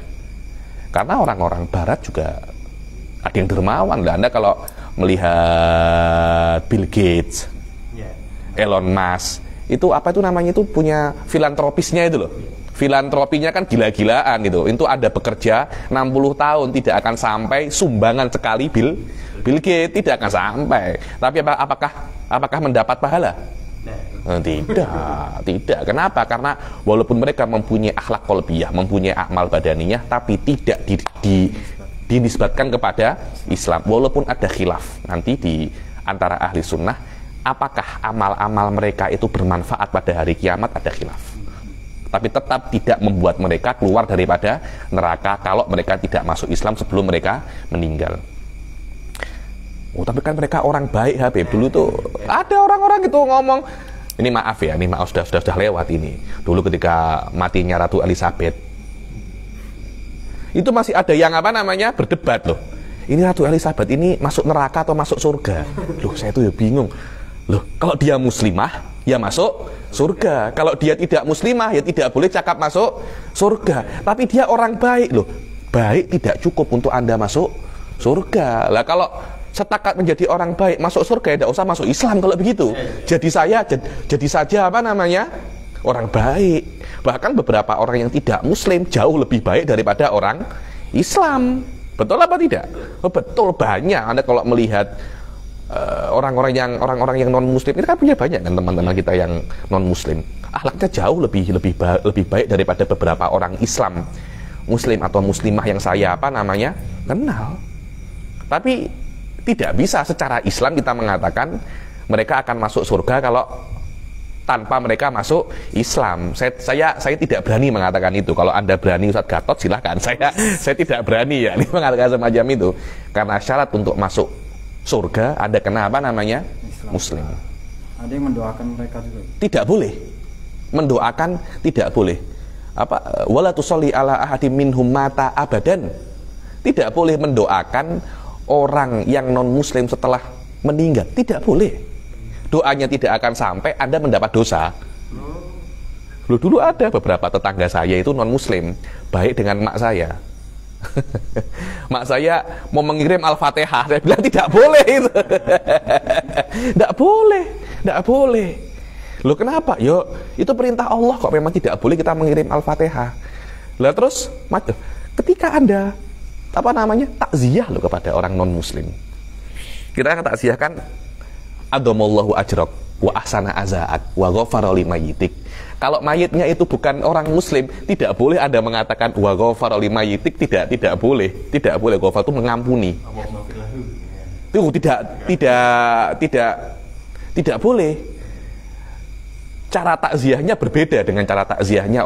Karena orang-orang Barat juga ada yang dermawan. Anda kalau melihat Bill Gates, Elon Musk, itu itu punya filantropisnya itu loh. Filantropinya kan gila-gilaan gitu. Itu ada bekerja 60 tahun tidak akan sampai sumbangan sekali Bill Gates tidak akan sampai. Tapi apakah mendapat pahala? Tidak. Kenapa? Karena walaupun mereka mempunyai akhlak qalbiyah, mempunyai amal badaniyah, tapi tidak dinisbatkan kepada Islam. Walaupun ada khilaf nanti di antara ahli sunnah, apakah amal-amal mereka itu bermanfaat pada hari kiamat, ada khilaf. Tapi tetap tidak membuat mereka keluar daripada neraka kalau mereka tidak masuk Islam sebelum mereka meninggal. Tapi kan mereka orang baik, Habib. Dulu tuh ada orang-orang gitu ngomong, ini maaf sudah lewat ini. Dulu ketika matinya Ratu Elizabeth, itu masih ada yang berdebat loh. Ini Ratu Elizabeth ini masuk neraka atau masuk surga? Loh, saya tuh ya bingung. Loh, kalau dia muslimah ya masuk surga. Kalau dia tidak muslimah ya tidak boleh cakap masuk surga. Tapi dia orang baik loh. Baik tidak cukup untuk Anda masuk surga. Lah kalau setakat menjadi orang baik masuk surga ya tidak usah masuk Islam kalau begitu. Jadi saja orang baik. Bahkan beberapa orang yang tidak muslim jauh lebih baik daripada orang Islam. Betul apa tidak? Betul, banyak. Anda kalau melihat orang-orang yang non muslim ini kan punya banyak kan teman-teman kita yang non muslim, akhlaknya jauh lebih baik daripada beberapa orang Islam muslim atau muslimah yang saya kenal. Tapi tidak bisa secara Islam kita mengatakan mereka akan masuk surga kalau tanpa mereka masuk Islam. Saya tidak berani mengatakan itu. Kalau Anda berani Ustadz Gatot silahkan. Saya tidak berani ya ini mengatakan semacam itu. Karena syarat untuk masuk surga ada kenapa Islam. Muslim. Ada yang mendoakan mereka juga. Tidak boleh. Mendoakan tidak boleh. Wala tusolli ala ahadim minhum mata abadan. Tidak boleh mendoakan orang yang non muslim setelah meninggal. Tidak boleh. Doanya tidak akan sampai Anda mendapat dosa. Dulu ada beberapa tetangga saya itu non muslim, baik dengan mak saya. Mak saya mau mengirim Al-Fatihah, saya bilang tidak boleh itu. Tidak boleh. Loh kenapa? Yo, itu perintah Allah kok, memang tidak boleh kita mengirim Al-Fatihah. Lah terus ketika Anda takziah loh kepada orang non muslim. Kita akan takziahkan adamallahu ajrak wa ahsana azaak wa ghafara limayyitik. Kalau mayitnya itu bukan orang muslim, tidak boleh Anda mengatakan wa ghafara limayyitik, tidak boleh. Tidak boleh. Ghafar itu mengampuni. Itu tidak boleh. Cara takziahnya berbeda dengan cara takziahnya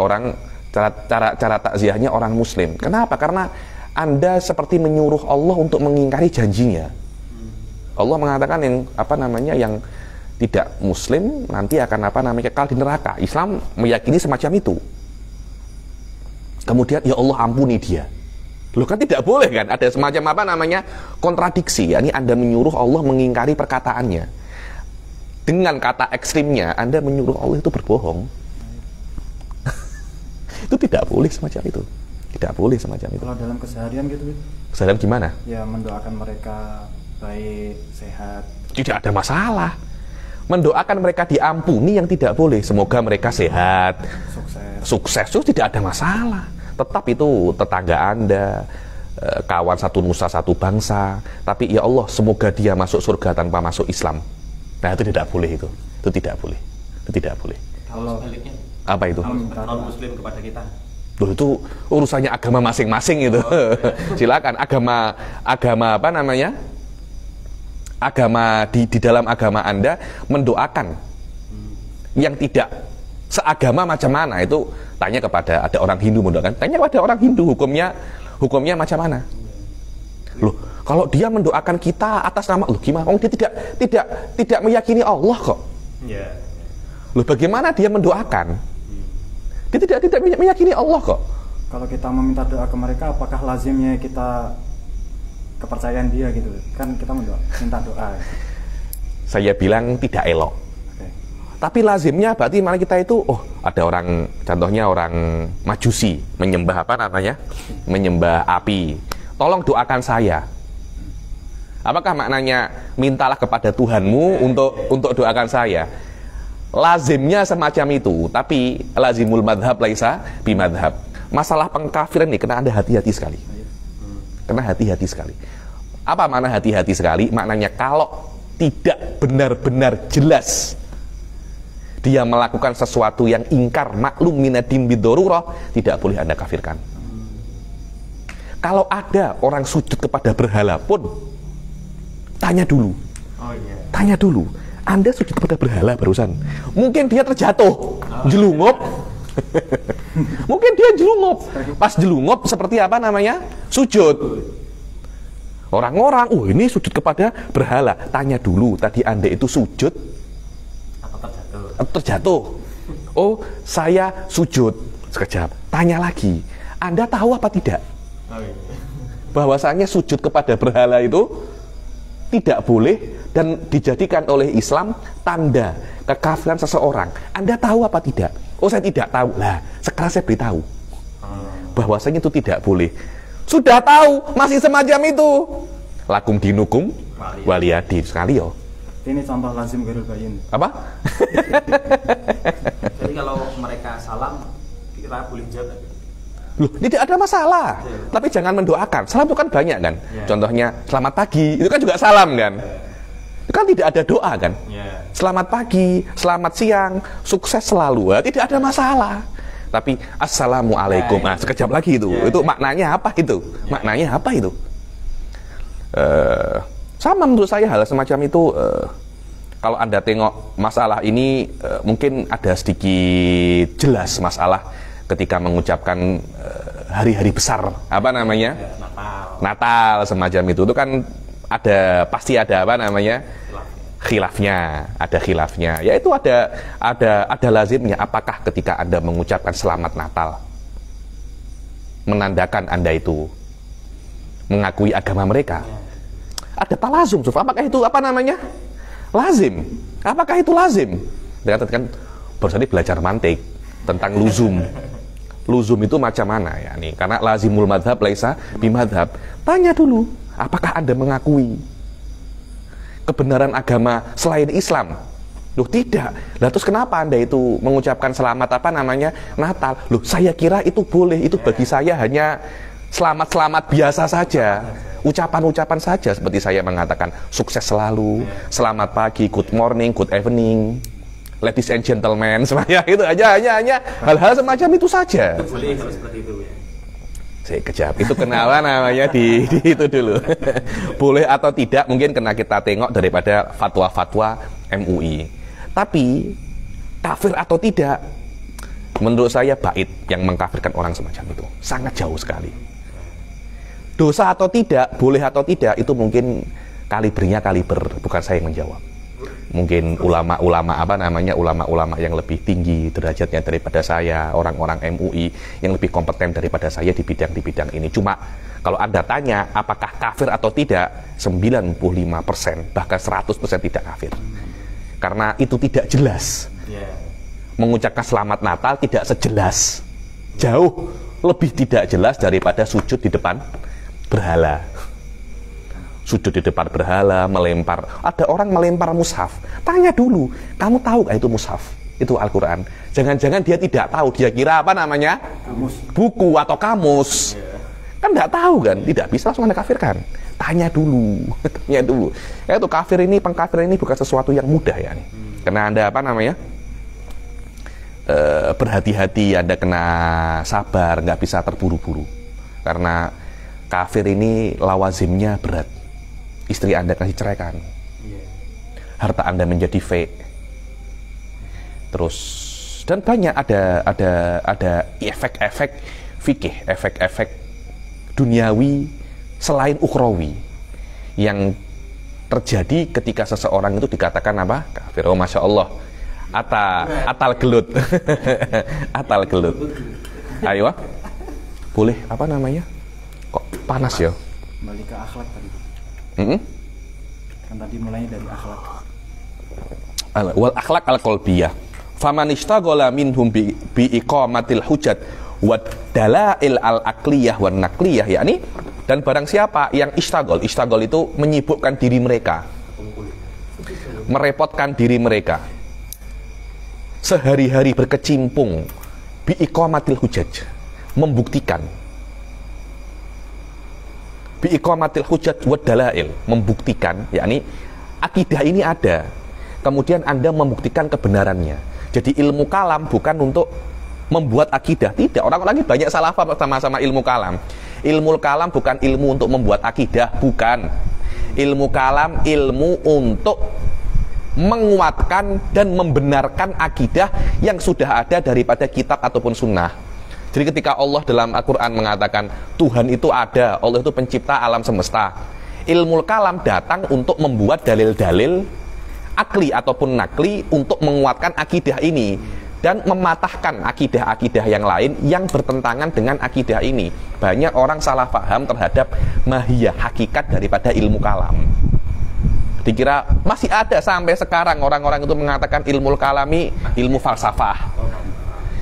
orang muslim. Kenapa? Karena Anda seperti menyuruh Allah untuk mengingkari janjinya. Allah mengatakan yang apa namanya yang tidak muslim nanti akan apa namanya kekal di neraka. Islam meyakini semacam itu. Kemudian ya Allah ampuni dia. Loh kan tidak boleh kan? Ada semacam apa namanya kontradiksi. Yakni Anda menyuruh Allah mengingkari perkataannya. Dengan kata ekstrimnya Anda menyuruh Allah itu berbohong. Itu tidak boleh semacam itu. Tidak boleh semacam itu. Kalau dalam keseharian gitu, Kesadaran gimana? ya mendoakan mereka baik, sehat. Tidak ada masalah. Mendoakan mereka diampuni yang tidak boleh. Semoga mereka sehat, sukses itu tidak ada masalah. Tetap itu tetangga Anda, kawan satu nusa satu bangsa. Tapi ya Allah semoga dia masuk surga tanpa masuk Islam. Nah itu tidak boleh itu. Itu tidak boleh. Itu tidak boleh. Kalau sebaliknya Apa itu? non muslim kepada kita. Loh, itu urusannya agama masing-masing itu. Silakan agama apa namanya? Agama di dalam agama Anda mendoakan yang tidak seagama macam mana itu tanya kepada ada orang Hindu mendoakan. Tanya kepada orang Hindu hukumnya macam mana? Loh, kalau dia mendoakan kita atas nama loh gimana? Oh, dia tidak meyakini Allah kok. Ya. Loh, bagaimana dia mendoakan? Dia tidak meyakini Allah kok. kalau kita meminta doa ke mereka, apakah lazimnya kita kepercayaan dia gitu? Kan kita minta doa. Saya bilang tidak elok. Oke. Tapi lazimnya berarti malah kita itu, oh ada orang, contohnya orang Majusi, menyembah apa namanya? Menyembah api. Tolong doakan saya. Apakah maknanya mintalah kepada Tuhanmu untuk doakan saya? Lazimnya semacam itu, tapi lazimul madhab laisa bimadhab. Masalah pengkafiran nih, kena Anda hati-hati sekali. Kena hati-hati sekali. Apa makna hati-hati sekali? Maknanya kalau tidak benar-benar jelas dia melakukan sesuatu yang ingkar maklum minadim bidorurah, tidak boleh Anda kafirkan. Kalau ada orang sujud kepada berhala pun, tanya dulu. Tanya dulu. Anda sujud kepada berhala barusan. Mungkin dia terjatuh, jelungup. Mungkin dia jelungup. Pas jelungup seperti apa namanya? Sujud. Orang-orang, oh ini sujud kepada berhala. Tanya dulu, tadi Anda itu sujud atau terjatuh? Oh, saya sujud. Sekejap. Tanya lagi. Anda tahu apa tidak? Bahwasanya sujud kepada berhala itu tidak boleh dan dijadikan oleh Islam tanda kekafiran seseorang. Anda tahu apa tidak? Oh, saya tidak tahu. Lah, sekarang saya beritahu bahwasanya itu tidak boleh. Sudah tahu, masih semacam itu. Lakum dinukum waliyadin. Sekali yo. Ini contoh lazim ghairul bayin. Apa? Jadi kalau mereka salam, kita boleh jawab. Loh, tidak ada masalah. Tapi jangan mendoakan. Salam itu kan banyak kan. Contohnya selamat pagi, itu kan juga salam kan. Itu kan tidak ada doa kan. Selamat pagi, selamat siang, sukses selalu. Tidak ada masalah. Tapi assalamualaikum. Nah, sekejap lagi itu. Itu maknanya apa itu? Maknanya apa itu? Sama menurut saya hal semacam itu. Kalau Anda tengok masalah ini mungkin ada sedikit jelas masalah ketika mengucapkan hari-hari besar, apa namanya? Natal semacam itu kan pasti ada apa namanya? Khilafnya, ada khilafnya. Yaitu ada lazimnya. Apakah ketika Anda mengucapkan selamat Natal menandakan Anda itu mengakui agama mereka? Ada talazum, apakah itu apa namanya? Lazim. Apakah itu lazim? Dikatakan baru tadi belajar mantik tentang luzum. Luzum itu macam mana ya nih? Karena lazimul madhab laisa bimadhab. Tanya dulu, apakah Anda mengakui kebenaran agama selain Islam? Loh tidak. Lah terus kenapa Anda itu mengucapkan selamat apa namanya? Natal. Loh saya kira itu boleh. Itu bagi saya hanya selamat-selamat biasa saja. Ucapan-ucapan saja seperti saya mengatakan sukses selalu, selamat pagi, good morning, good evening, ladies and gentlemen, semuanya itu aja, hanya hal-hal semacam itu saja. Itu boleh kalau seperti itu ya. Saya kejap, itu kenalan namanya di itu dulu. Boleh atau tidak mungkin kena kita tengok daripada fatwa-fatwa MUI. Tapi kafir atau tidak, menurut saya bait yang mengkafirkan orang semacam itu sangat jauh sekali. Dosa atau tidak, boleh atau tidak, itu mungkin kalibernya kaliber, bukan saya yang menjawab. Mungkin ulama-ulama ulama-ulama yang lebih tinggi derajatnya daripada saya, orang-orang MUI yang lebih kompeten daripada saya di bidang ini. Cuma kalau Anda tanya apakah kafir atau tidak, 95% bahkan 100% tidak kafir. Karena itu tidak jelas. Mengucapkan selamat Natal tidak sejelas, jauh lebih tidak jelas daripada sujud di depan berhala. Sujud di depan berhala, melempar. Ada orang melempar mushaf. Tanya dulu, kamu tahu gak itu mushaf? Itu Al-Quran. Jangan-jangan dia tidak tahu, dia kira apa namanya? Kamus. Buku atau kamus. Kan tidak tahu kan? Tidak bisa langsung Anda kafirkan. Tanya dulu. Tanya dulu. Itu pengkafiran ini bukan sesuatu yang mudah ya. Karena Anda apa namanya? Berhati-hati, Anda kena sabar, nggak bisa terburu-buru. Karena kafir ini lawazimnya berat. Istri Anda kasih ceraikan, harta Anda menjadi fake, terus dan banyak ada efek-efek fikih, efek-efek duniawi selain ukhrawi yang terjadi ketika seseorang itu dikatakan apa? Kafir. Oh, masya Allah, atal gelut, atal gelut. Ayo, boleh apa namanya? Kok panas ya? Kembali ke akhlak tadi. Kan tadi mulainya dari akhlak. Wal akhlak al qalbiyah. Faman ishtaghala minhum bi iqamatil hujjat wad dalail al aqliyah wan naqliyah, yakni dan barang siapa yang ishtagol itu menyibukkan diri mereka, merepotkan diri mereka, sehari-hari berkecimpung bi iqamatil hujjat, membuktikan biiqamatil hujjat wad dalail, membuktikan, yakni akidah ini ada, kemudian Anda membuktikan kebenarannya. Jadi ilmu kalam bukan untuk membuat akidah, tidak. Orang-orang ini banyak salah paham sama ilmu kalam. Ilmu kalam bukan ilmu untuk membuat akidah, bukan. Ilmu kalam ilmu untuk menguatkan dan membenarkan akidah yang sudah ada daripada kitab ataupun sunnah. Jadi ketika Allah dalam Al-Quran mengatakan Tuhan itu ada, Allah itu pencipta alam semesta, ilmu kalam datang untuk membuat dalil-dalil akli ataupun nakli untuk menguatkan akidah ini dan mematahkan akidah-akidah yang lain yang bertentangan dengan akidah ini. Banyak orang salah paham terhadap mahiyah, hakikat daripada ilmu kalam. Dikira masih ada sampai sekarang orang-orang itu mengatakan ilmu kalami ilmu falsafah,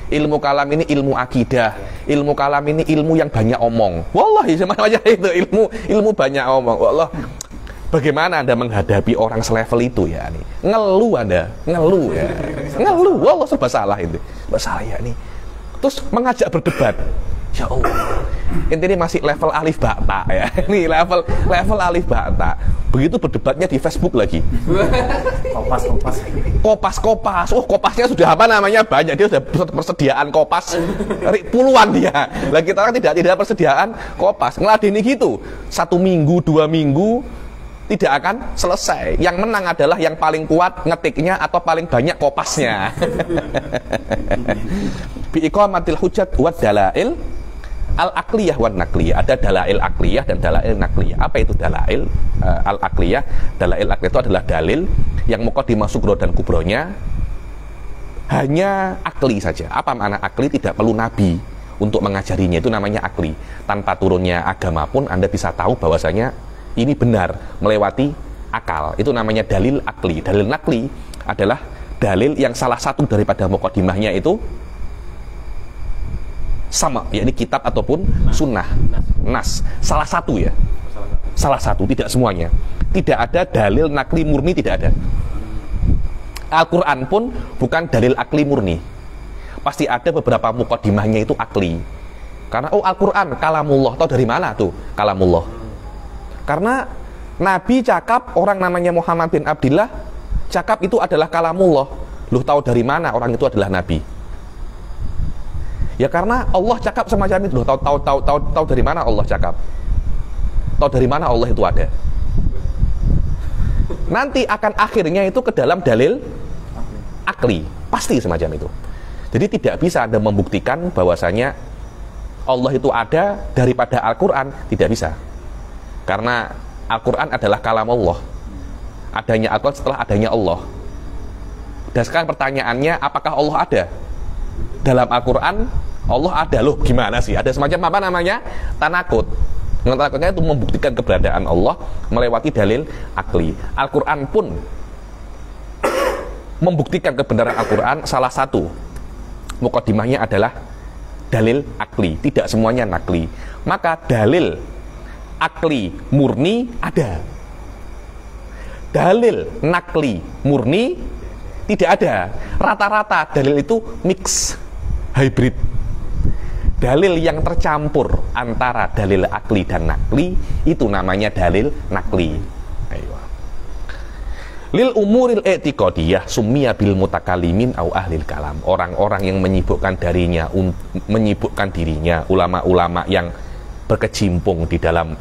ilmu kalam ini ilmu akidah, ilmu kalam ini ilmu yang banyak omong. Wallahi semuanya itu ilmu banyak omong. Wallah, bagaimana Anda menghadapi orang selevel itu ya? Ngeluh Anda, ngeluh ya, ngeluh. Wallah serba salah itu, serba salah ya nih. Terus mengajak berdebat. Ya Allah, ini masih level alif bata ya. Ini level alif bata. Begitu berdebatnya di Facebook lagi. Kopas. Oh, kopasnya sudah apa namanya banyak. Dia sudah persediaan kopas puluhan dia. Lah kita kan tidak persediaan kopas. Ngeladeni gitu. 1 minggu, 2 minggu tidak akan selesai. Yang menang adalah yang paling kuat ngetiknya atau paling banyak kopasnya. Biiqamatil hujjat wad dalail al-aqliyah wan naqliyah. Ada dalail aqliyah dan dalail naqliyah. Apa itu dalail al-aqliyah? Dalail aqliyah itu adalah dalil yang muqaddimah sugro dan kubronya hanya akli saja. Apa makna akli? Tidak perlu nabi untuk mengajarinya, itu namanya akli. Tanpa turunnya agama pun Anda bisa tahu bahwasanya ini benar, melewati akal. Itu namanya dalil akli. Dalil naqli adalah dalil yang salah satu daripada muqaddimahnya itu sama, yakni kitab ataupun sunnah, nas, salah satu ya, salah satu, tidak semuanya. Tidak ada dalil nakli murni, tidak ada. Al-Quran pun bukan dalil akli murni, pasti ada beberapa muqaddimahnya itu akli. Karena Al-Quran kalamullah, tahu dari mana tuh kalamullah? Karena Nabi cakap, orang namanya Muhammad bin Abdillah cakap itu adalah kalamullah. Lu tahu dari mana orang itu adalah Nabi? Ya karena Allah cakap semacam itu. Tahu dari mana Allah cakap? Tahu dari mana Allah itu ada? Nanti akan akhirnya itu ke dalam dalil akli, pasti semacam itu. Jadi tidak bisa Anda membuktikan bahwasanya Allah itu ada daripada Al-Quran, tidak bisa. Karena Al-Quran adalah kalam Allah. Adanya Al-Quran setelah adanya Allah. Dan sekarang pertanyaannya, apakah Allah ada? Dalam Al-Quran Allah ada. Loh gimana sih? Ada semacam apa namanya? Tanakut. Tanakutnya itu membuktikan keberadaan Allah melewati dalil akli. Al-Quran pun membuktikan kebenaran Al-Quran. Salah satu mukadimahnya adalah dalil akli, tidak semuanya nakli. Maka dalil akli murni ada, dalil nakli murni tidak ada. Rata-rata dalil itu mix, hybrid. Dalil yang tercampur antara dalil akli dan nakli itu namanya dalil nakli. Ayo. Lil umuril i'tiqadiyah summiya bil mutakalimin au ahlil kalam. Orang-orang yang menyibukkan dirinya, ulama-ulama yang berkecimpung di dalam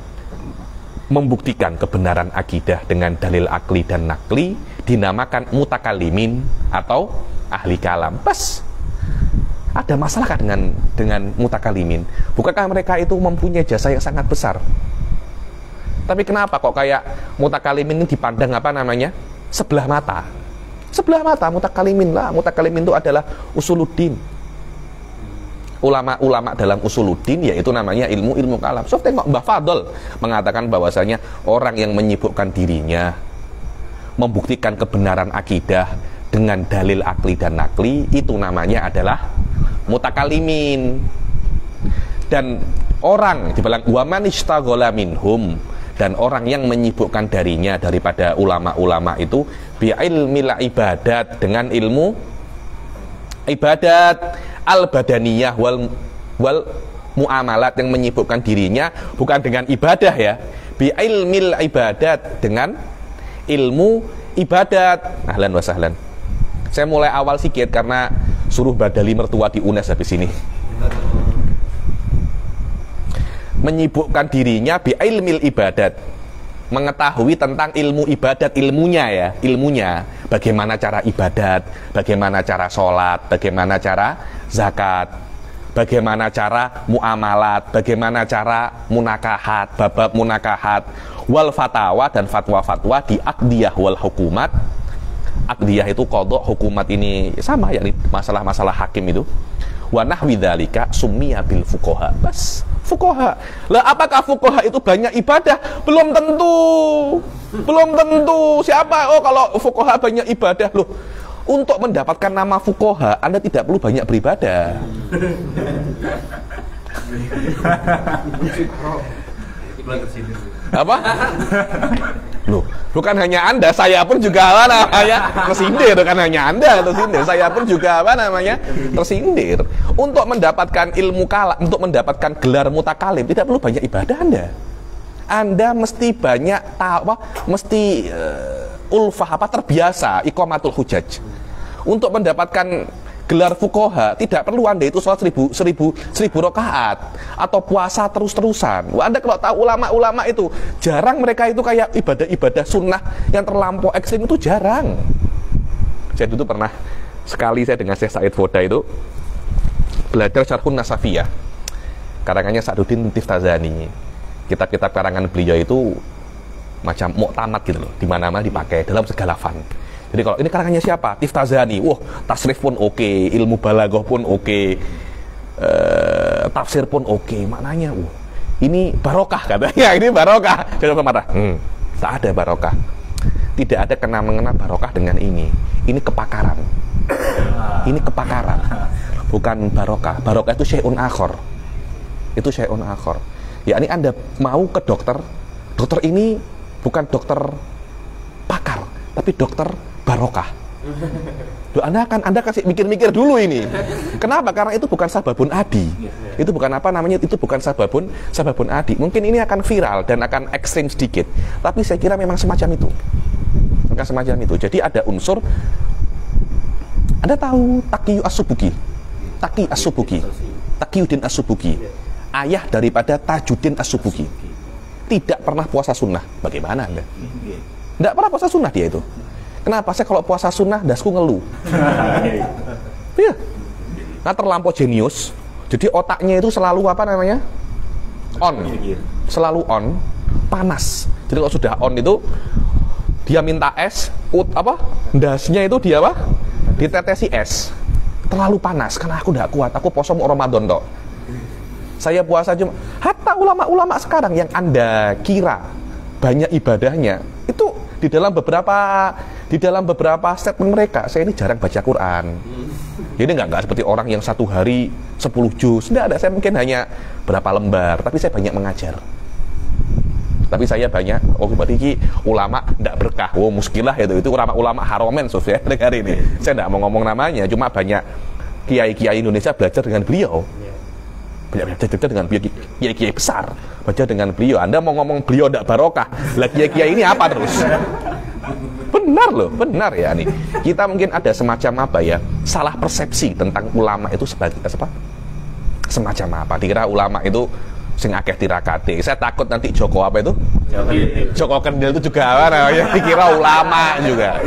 membuktikan kebenaran akidah dengan dalil akli dan nakli dinamakan mutakalimin atau ahli kalam. Pas ada masalah dengan mutakalimin? Bukankah mereka itu mempunyai jasa yang sangat besar? Tapi kenapa kok kayak mutakalimin ini dipandang apa namanya? Sebelah mata. Sebelah mata mutakalimin lah. Mutakalimin itu adalah usuluddin. Ulama-ulama dalam usuluddin yaitu namanya ilmu kalam. So tengok Mbah Fadl mengatakan bahwasanya orang yang menyibukkan dirinya membuktikan kebenaran akidah dengan dalil akli dan nakli itu namanya adalah mutakalimin. Dan orang dibilang wa man ishtaghala minhum, dan orang yang menyibukkan darinya daripada ulama-ulama itu bi ilmil ibadat, dengan ilmu ibadat al badaniyah wal muamalat, yang menyibukkan dirinya bukan dengan ibadah ya, bi ilmil ibadat, dengan ilmu ibadat. Ahlan wa sahlan. Saya mulai awal sikit karena suruh badali mertua di UNES habis ini. Menyibukkan dirinya bi ilmil ibadat, mengetahui tentang ilmu ibadat, ilmunya, bagaimana cara ibadat, bagaimana cara sholat, bagaimana cara zakat, bagaimana cara muamalat, bagaimana cara munakahat, bab munakahat, wal fatawa, dan fatwa-fatwa di aqdiyah wal hukumat. Aqdiyah itu qadha, hukumat ini sama, yakni masalah-masalah hakim itu. Wa nahwi dzalika summiya bil fuqaha. Bas, fuqaha. Lah apakah fuqaha itu banyak ibadah? Belum tentu. Belum tentu. Siapa? Oh, kalau fuqaha banyak ibadah. Loh, untuk mendapatkan nama fuqaha Anda tidak perlu banyak beribadah. Apa? Loh, bukan hanya Anda, saya pun juga apa namanya tersindir. Bukan hanya Anda tersindir, saya pun juga apa namanya tersindir. Untuk mendapatkan ilmu kalam, untuk mendapatkan gelar mutakalim tidak perlu banyak ibadah Anda. Anda mesti banyak tahu, mesti ulfah terbiasa iqamatul hujaj. Untuk mendapatkan gelar fuqaha tidak perlu Anda itu sholat 1000 rakaat atau puasa terus-terusan. Anda kalau tahu ulama-ulama itu jarang, mereka itu kayak ibadah-ibadah sunnah yang terlampau ekstrim itu jarang. Saya dulu pernah sekali saya dengan Syekh Said Foda itu belajar Syarhun Nasafiyah karangannya Sa'duddin Tiftazani. Kitab-kitab karangan beliau itu macam muktamad gitu loh, di mana-mana dipakai dalam segala fan. Jadi kalau ini karangannya siapa? Tiftazani. Wah, tasrif pun oke, ilmu balaghah pun oke, tafsir pun oke. Maknanya, ini barokah katanya. Ini barokah. Coba marah. Tak ada barokah. Tidak ada kena-mengena barokah dengan ini. Ini kepakaran. Ini kepakaran. Bukan barokah. Barokah itu syai'un akhor. Itu syai'un akhor. Ya, ini Anda mau ke dokter. Dokter ini bukan dokter pakar, tapi dokter barokah. Loh, Anda kasih mikir-mikir dulu ini. Kenapa? Karena itu bukan sababun adi. Itu bukan apa namanya? Itu bukan sababun adi. Mungkin ini akan viral dan akan ekstrim sedikit. Tapi saya kira memang semacam itu. Maka semacam itu. Jadi ada unsur. Anda tahu Taqi As-Subuki? Taqi As-Subuki. Taqiyuddin As-Subuki. Ayah daripada Tajuddin As-Subuki. Tidak pernah puasa sunnah. Bagaimana Anda? Tidak pernah puasa sunnah dia itu. Kenapa? Saya kalau puasa sunnah dasku ngeluh. Iya. Nah, terlampau jenius. Jadi otaknya itu selalu apa namanya? On. Selalu on. Panas. Jadi kalau sudah on itu dia minta es, ndasnya itu dia ditetesi es. Terlalu panas karena aku tidak kuat. Aku poso mau Ramadan toh. Saya puasa cuma. Hatta ulama-ulama sekarang yang Anda kira banyak ibadahnya itu di dalam beberapa statement mereka, saya ini jarang baca Quran. Jadi nggak seperti orang yang satu hari 10 juz. Nggak ada, saya mungkin hanya berapa lembar, tapi saya banyak mengajar. Tapi saya banyak, berarti ini ulama nggak berkah. Muskilah itu ulama haromen, ya, dengar ini. Saya nggak mau ngomong namanya, cuma banyak kiai-kiai Indonesia belajar dengan beliau. Banyak belajar dengan kiai-kiai besar, baca dengan beliau. Anda mau ngomong beliau nggak barokah, lah kiai-kiai ini apa terus? Benar loh, benar ya nih. Kita mungkin ada semacam salah persepsi tentang ulama itu sebagai semacam apa? Dikira ulama itu sing akeh tirakate. Saya takut nanti Joko Joko Kendil itu juga dikira ulama juga.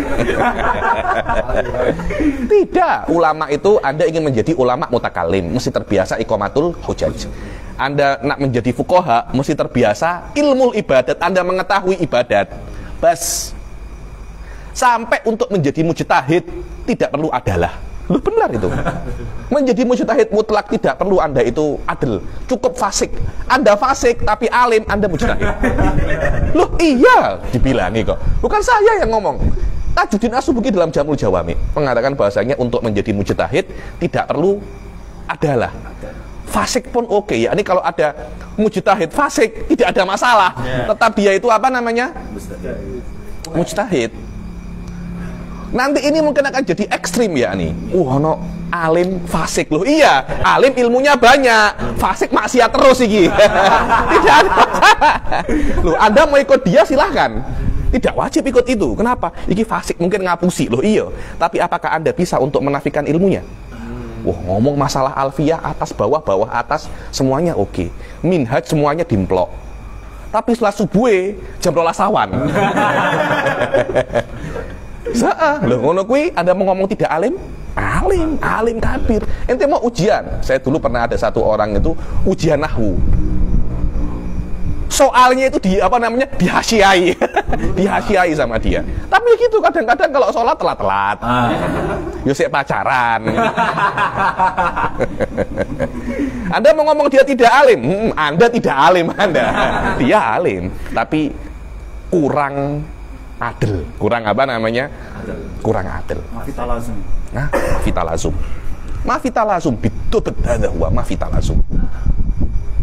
Tidak, ulama itu Anda ingin menjadi ulama mutakalim, mesti terbiasa iqamatul hujaj. Anda nak menjadi fuqaha, mesti terbiasa ilmu ibadat, Anda mengetahui ibadat. Bas. Sampai untuk menjadi mujtahid tidak perlu adalah. Loh, benar itu. Menjadi mujtahid mutlak tidak perlu Anda itu adil. Cukup fasik. Anda fasik tapi alim, Anda mujtahid. Loh iya, dibilangi kok. Bukan saya yang ngomong. Tajuddin As-Subki dalam Jamul Jawami mengatakan bahasanya untuk menjadi mujtahid tidak perlu adalah. Fasik pun oke ya. Ini kalau ada mujtahid fasik tidak ada masalah. Tetap dia itu mujtahid. Nanti ini mungkin akan jadi ekstrim ya nih. No alim fasik loh. Iya, alim ilmunya banyak, fasik maksiat terus iki. Tidak ada masalah. Loh, Anda mau ikut dia silahkan. Tidak wajib ikut itu. Kenapa? Iki fasik mungkin ngapusi loh. Iya. Tapi apakah Anda bisa untuk menafikan ilmunya? Ngomong masalah alfiyah atas bawah atas semuanya oke. Minhaj semuanya dimplok. Tapi setelah subuh jam 12 awan. Loh, ngono kuwi Anda mau ngomong tidak alim? Alim kafir. Ente mau ujian. Saya dulu pernah ada satu orang itu ujian nahwu. Soalnya itu dihasiai. Dihasiai sama dia. Tapi gitu kadang-kadang kalau sholat telat-telat. Yosek pacaran. Anda mau ngomong dia tidak alim? Anda tidak alim Anda. Dia alim, tapi kurang adil. Kurang kurang adil. Mafitalazum. Nah, mafitalazum bitubet hadza huwa mafitalazum.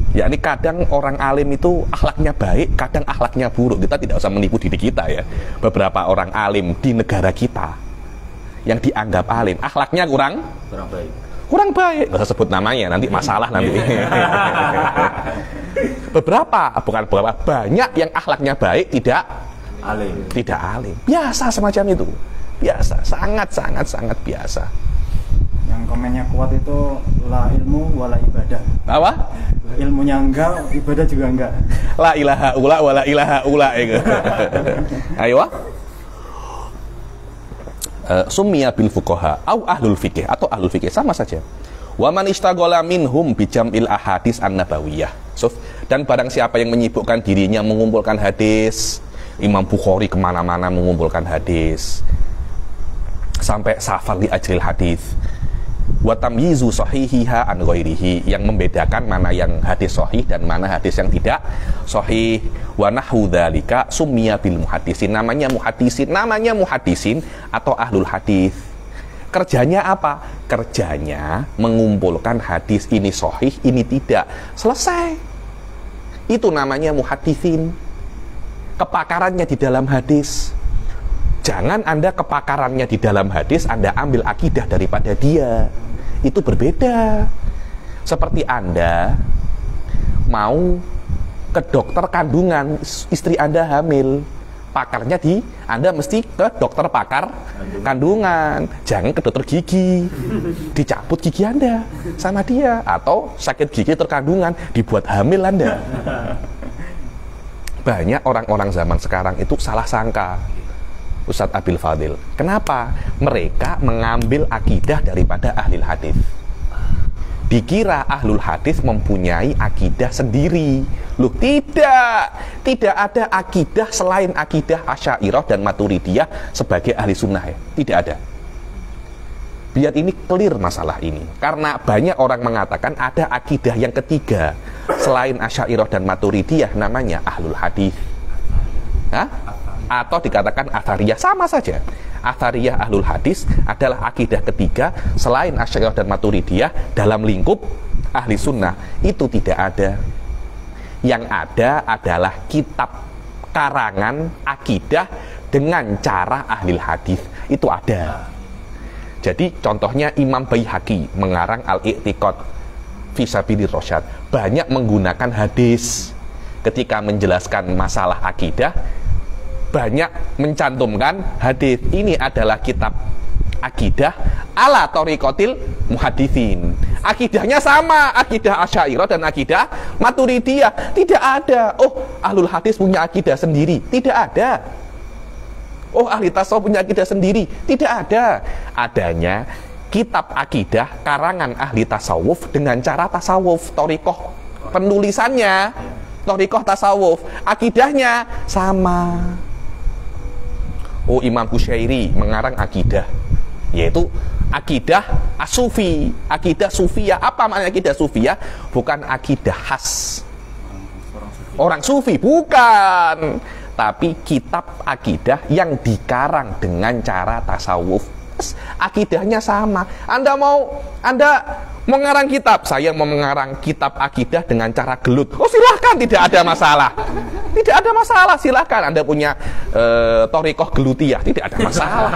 Ya, ini kadang orang alim itu akhlaknya baik, kadang akhlaknya buruk. Kita tidak usah menipu diri kita ya. Beberapa orang alim di negara kita yang dianggap alim, akhlaknya kurang baik. Nggak usah sebut namanya, nanti masalah nanti. Banyak yang akhlaknya baik tidak alim. Biasa semacam itu. Biasa, sangat biasa. Yang komennya kuat itu la ilmu wala ibadah. Apa? Ilmunya enggak, ibadah juga enggak. La ilaha ula wala ilaha ula. Ayo. Summiya bil fuqaha au ahlul fikih atau ahlul fikih sama saja. Wa man ishtaghala minhum bi jam'il ahadits an-nabawiyah. Dan barang siapa yang menyibukkan dirinya mengumpulkan hadis, Imam Bukhari kemana-mana mengumpulkan hadis sampai safar li ajril hadis wa tamyizu sahihiha an ghairihi, yang membedakan mana yang hadis sahih dan mana hadis yang tidak sahih. Wa nahwu dzalika summiya bil muhaddisin, namanya muhaddisin atau ahlul hadis. Kerjanya apa? Kerjanya mengumpulkan hadis ini sahih, ini tidak. Selesai. Itu namanya muhaddisin. Kepakarannya di dalam hadis. Jangan Anda kepakarannya di dalam hadis Anda ambil akidah daripada dia. Itu berbeda. Seperti Anda mau ke dokter kandungan, istri Anda hamil, pakarnya Anda mesti ke dokter pakar kandungan. Jangan ke dokter gigi, dicabut gigi Anda sama dia. Atau sakit gigi terkandungan, dibuat hamil Anda. Banyak orang-orang zaman sekarang itu salah sangka, Ustadz Abil Fadil. Kenapa? Mereka mengambil akidah daripada ahli hadis. Dikira ahlul hadis mempunyai akidah sendiri. Loh, tidak ada akidah selain akidah Asy'ariyah dan Maturidiyah sebagai ahli sunnah ya. Tidak ada. Biar ini clear masalah ini. Karena banyak orang mengatakan ada akidah yang ketiga selain Asy'ariyah dan Maturidiyah, namanya ahlul hadis. Atau dikatakan Athariyah, sama saja. Athariyah ahlul hadis adalah akidah ketiga selain Asy'ariyah dan Maturidiyah dalam lingkup ahli sunnah. Itu tidak ada. Yang ada adalah kitab karangan akidah dengan cara ahli hadis. Itu ada. Jadi contohnya Imam Baihaqi mengarang Al-I'tiqad fi Sabilir Rasyad, banyak menggunakan hadis ketika menjelaskan masalah akidah, banyak mencantumkan hadis. Ini adalah kitab akidah ala thariqatil muhaditsin. Akidahnya sama, akidah Asy'ariyah dan akidah Maturidiyah. Tidak ada, oh ahlul hadis punya akidah sendiri. Tidak ada. Oh ahli tasawuf punya akidah sendiri. Tidak ada. Adanya kitab akidah karangan ahli tasawuf dengan cara tasawuf, thariqah penulisannya, thariqah tasawuf, akidahnya sama. Oh, Imam Busyairi mengarang akidah, yaitu akidah as-sufi, akidah sufiyah. Apa makna akidah sufiyah? Bukan akidah khas orang sufi, bukan, tapi kitab akidah yang dikarang dengan cara tasawuf. Akidahnya sama. Anda mengarang kitab, saya mau mengarang kitab akidah dengan cara gelut. Oh silahkan, tidak ada masalah. Tidak ada masalah, silahkan. Anda punya thariqah gelutiyah, tidak ada masalah.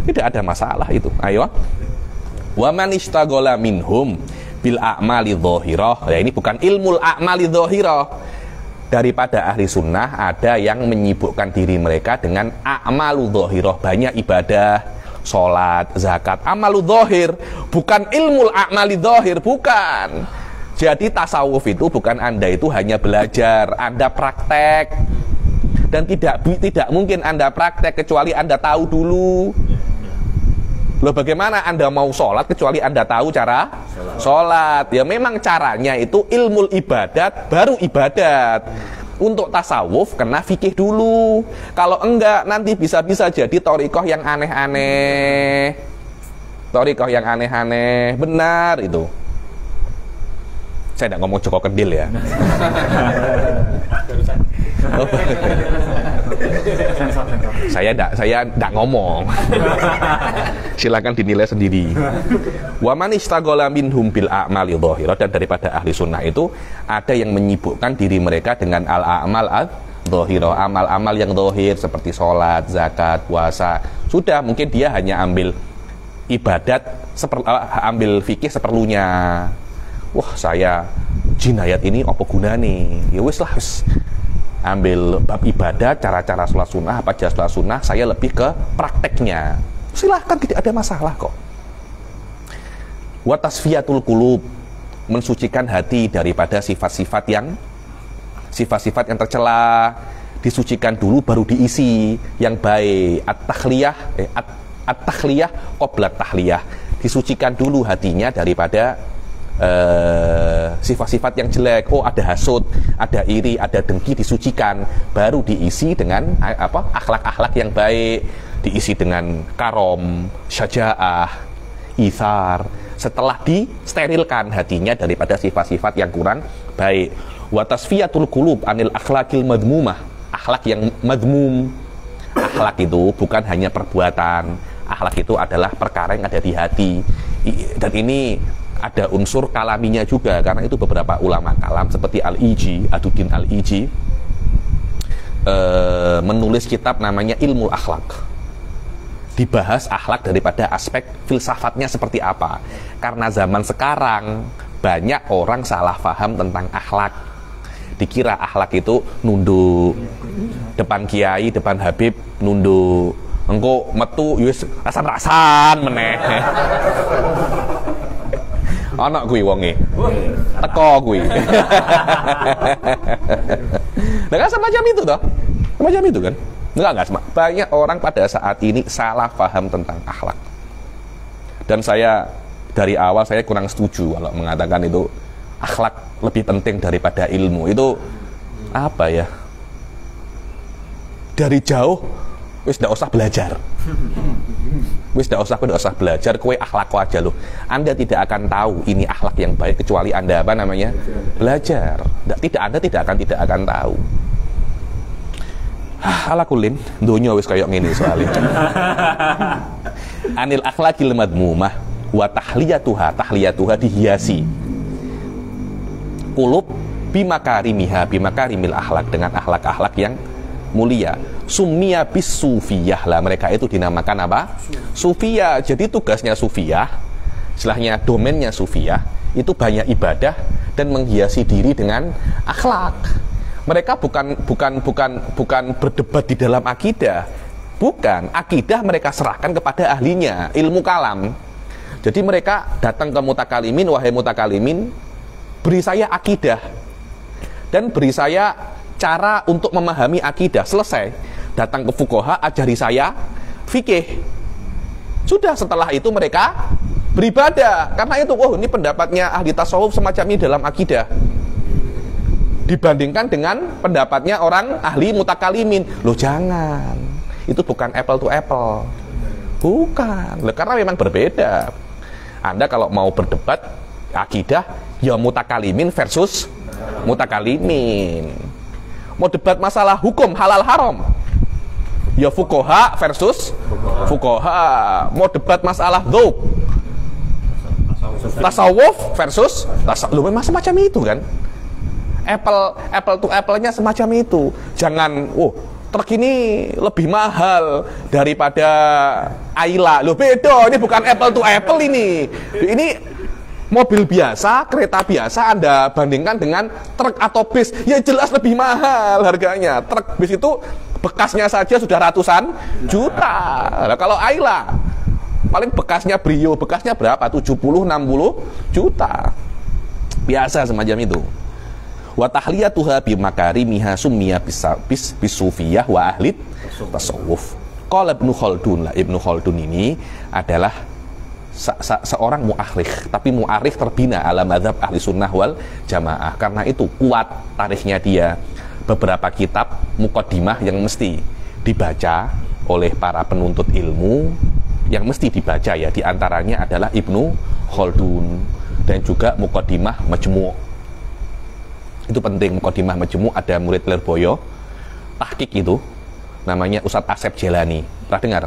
Tidak ada masalah itu. Ayo. Wa man istaghala minhum bil a'mali dhahirah. Ya, ini bukan ilmu a'mali dhahirah. Daripada ahli sunnah ada yang menyibukkan diri mereka dengan a'malu dhahirah, banyak ibadah, sholat, zakat, amalu dhahir, bukan ilmu a'mali dhahir, bukan. Jadi tasawuf itu bukan Anda itu hanya belajar, Anda praktek. Dan tidak mungkin Anda praktek kecuali Anda tahu dulu. Loh, bagaimana Anda mau sholat kecuali Anda tahu cara sholat? Ya memang caranya itu ilmu ibadat baru ibadat. Untuk tasawuf kena fikih dulu. Kalau enggak nanti bisa-bisa jadi thariqah yang aneh-aneh. Thariqah yang aneh-aneh. Benar itu. Saya tidak ngomong Joko Kendil ya. Saya enggak ngomong. Silakan dinilai sendiri. Wa man istaghala minhum bil a'mali dhahirah, dan daripada ahli sunnah itu ada yang menyibukkan diri mereka dengan al-a'mal dhahirah, amal-amal yang dhahir seperti sholat, zakat, puasa. Sudah, mungkin dia hanya ambil ibadat, ambil fikih seperlunya. Wah, saya jinayat ini apa gunane? Ya wis lah, ambil bab ibadat, cara-cara sholat sunnah, apa aja sholat sunnah, saya lebih ke prakteknya. Silahkan, tidak ada masalah kok. Wa tasfiyatul qulub, mensucikan hati daripada sifat-sifat yang tercela, disucikan dulu baru diisi yang baik. At-takhliyah qabla tahliyah, disucikan dulu hatinya daripada sifat-sifat yang jelek. Oh, ada hasud, ada iri, ada dengki, disucikan, baru diisi dengan akhlak-akhlak yang baik, diisi dengan karom, syaja'ah, ithar. Setelah disterilkan hatinya daripada sifat-sifat yang kurang baik. Wa tasfiyatul qulub anil akhlaqil madmumah, akhlak yang madmum. Akhlak itu bukan hanya perbuatan, akhlak itu adalah perkara yang ada di hati. Dan ini ada unsur kalaminya juga, karena itu beberapa ulama kalam seperti Al-Iji, Aduddin Al-Iji menulis kitab namanya Ilmu Akhlak. Dibahas akhlak daripada aspek filsafatnya seperti apa. Karena zaman sekarang banyak orang salah paham tentang akhlak. Dikira akhlak itu nunduk depan kiai, depan habib, nunduk. Engko metu yus rasan-rasan meneh. Anak gue wonge teko gue. Nah kan semacam itu toh, semacam itu kan. Enggak banyak orang pada saat ini salah paham tentang akhlak. Dan saya dari awal saya kurang setuju kalau mengatakan itu akhlak lebih penting daripada ilmu. Itu apa ya? Dari jauh wis ndak usah belajar. Wis ndak usah belajar, kowe akhlak aja loh. Anda tidak akan tahu ini akhlak yang baik kecuali Anda apa namanya? Belajar. Anda tidak akan tahu. Ala kulin, dunya wis kaya ngene soalnya. Anil akhlaqil madmumah wa tahliyatuha dihiasi. Qulub bimakarimil akhlak, dengan akhlak-akhlak yang mulia. Summiya bis sufiyah, lah mereka itu dinamakan apa? Sufiyah. Jadi tugasnya sufiyah, istilahnya domainnya sufiyah, itu banyak ibadah dan menghiasi diri dengan akhlak. Mereka bukan berdebat di dalam akidah. Bukan, akidah mereka serahkan kepada ahlinya, ilmu kalam. Jadi mereka datang ke mutakalimin, wahai mutakalimin, beri saya akidah dan beri saya cara untuk memahami akidah. Selesai. Datang ke fuqaha, ajari saya fikih. Sudah, setelah itu mereka beribadah. Karena itu, oh ini pendapatnya ahli tasawuf semacam ini dalam akidah, dibandingkan dengan pendapatnya orang ahli mutakalimin. Loh jangan, itu bukan apple to apple. Bukan, karena memang berbeda. Anda kalau mau berdebat akidah, ya mutakalimin versus mutakalimin. Mau debat masalah hukum halal haram, ya fuqaha versus fuqaha. Mau debat masalah dzauq, tasawuf versus tasawuf. Loh memang semacam itu kan. Apple to apple-nya semacam itu. Jangan, truk ini lebih mahal daripada Ayla. Loh beda, ini bukan apple to apple ini. Ini mobil biasa, kereta biasa Anda bandingkan dengan truk atau bis, ya jelas lebih mahal harganya. Truk bis itu bekasnya saja sudah ratusan juta. Nah, kalau Ayla paling bekasnya Brio, bekasnya berapa? 70-60 juta. Biasa semacam itu. Wa tahliyatuha bi makarimiha summiya bisufiyah wa ahli tasawuf. Qala Ibnu Khaldun. Lah Ibnu Khaldun ini adalah seorang mu'arikh, tapi mu'arikh terbina ala madzhab ahli sunnah wal jamaah. Karena itu kuat tarikhnya dia. Beberapa kitab muqaddimah yang mesti dibaca oleh para penuntut ilmu, yang mesti dibaca ya, diantaranya adalah Ibnu Khaldun dan juga muqaddimah Majmu'. Itu penting, muqaddimah Majmu'. Ada murid Lirboyo tahqiq itu namanya Ustadz Asep Jelani, pernah dengar?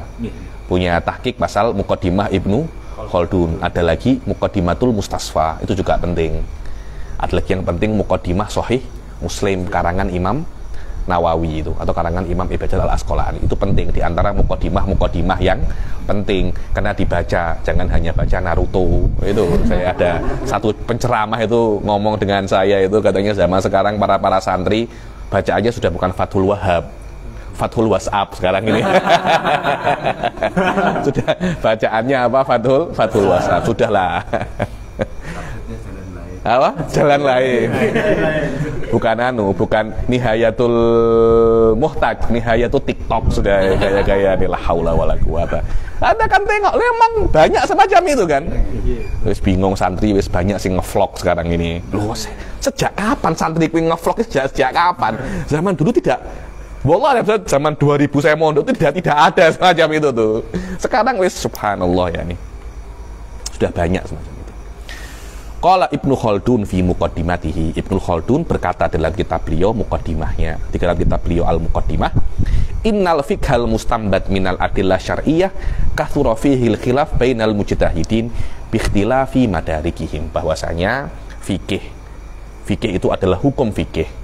Punya tahqiq pasal muqaddimah Ibnu Khaldun. Ada lagi muqaddimatul Mustasfa, itu juga penting. Ada lagi yang penting muqaddimah Sahih Muslim karangan Imam Nawawi itu, atau karangan Imam Ibn Hajar al-Asqalani. Itu penting, di antara muqaddimah yang penting karena dibaca. Jangan hanya baca Naruto. Itu saya ada satu penceramah itu ngomong dengan saya, itu katanya zaman sekarang para santri baca aja sudah bukan Fathul Wahab, Fathul WhatsApp sekarang ini. Sudah bacaannya apa? Fathul WhatsApp. Sudahlah. Apa? Jalan lain. Bukan nihayatul muhtaj, nihayatul TikTok. Sudah gaya-gaya la haula wala quwata. Anda kan tengok, memang banyak semacam itu kan. Wis bingung santri, wis banyak sing ngevlog sekarang ini. Loh, sejak kapan santri kuwi ngevlog? Sejak kapan? Zaman dulu tidak. Wallah, zaman 2000 saya mondok itu tidak ada semacam itu tuh. Sekarang wis subhanallah ya nih. Sudah banyak semacam itu. Qala Ibnu Khaldun fi muqaddimatihi. Ibnu Khaldun berkata dalam kitab beliau muqaddimahnya, di dalam kitab beliau Al-Muqaddimah, innal fiqhal mustambat minal adillah syar'iyyah kathura fihil khilaf bainal mujtahidin bi ikhtilafi madarikihim. Bahwasanya fikih itu adalah hukum fikih.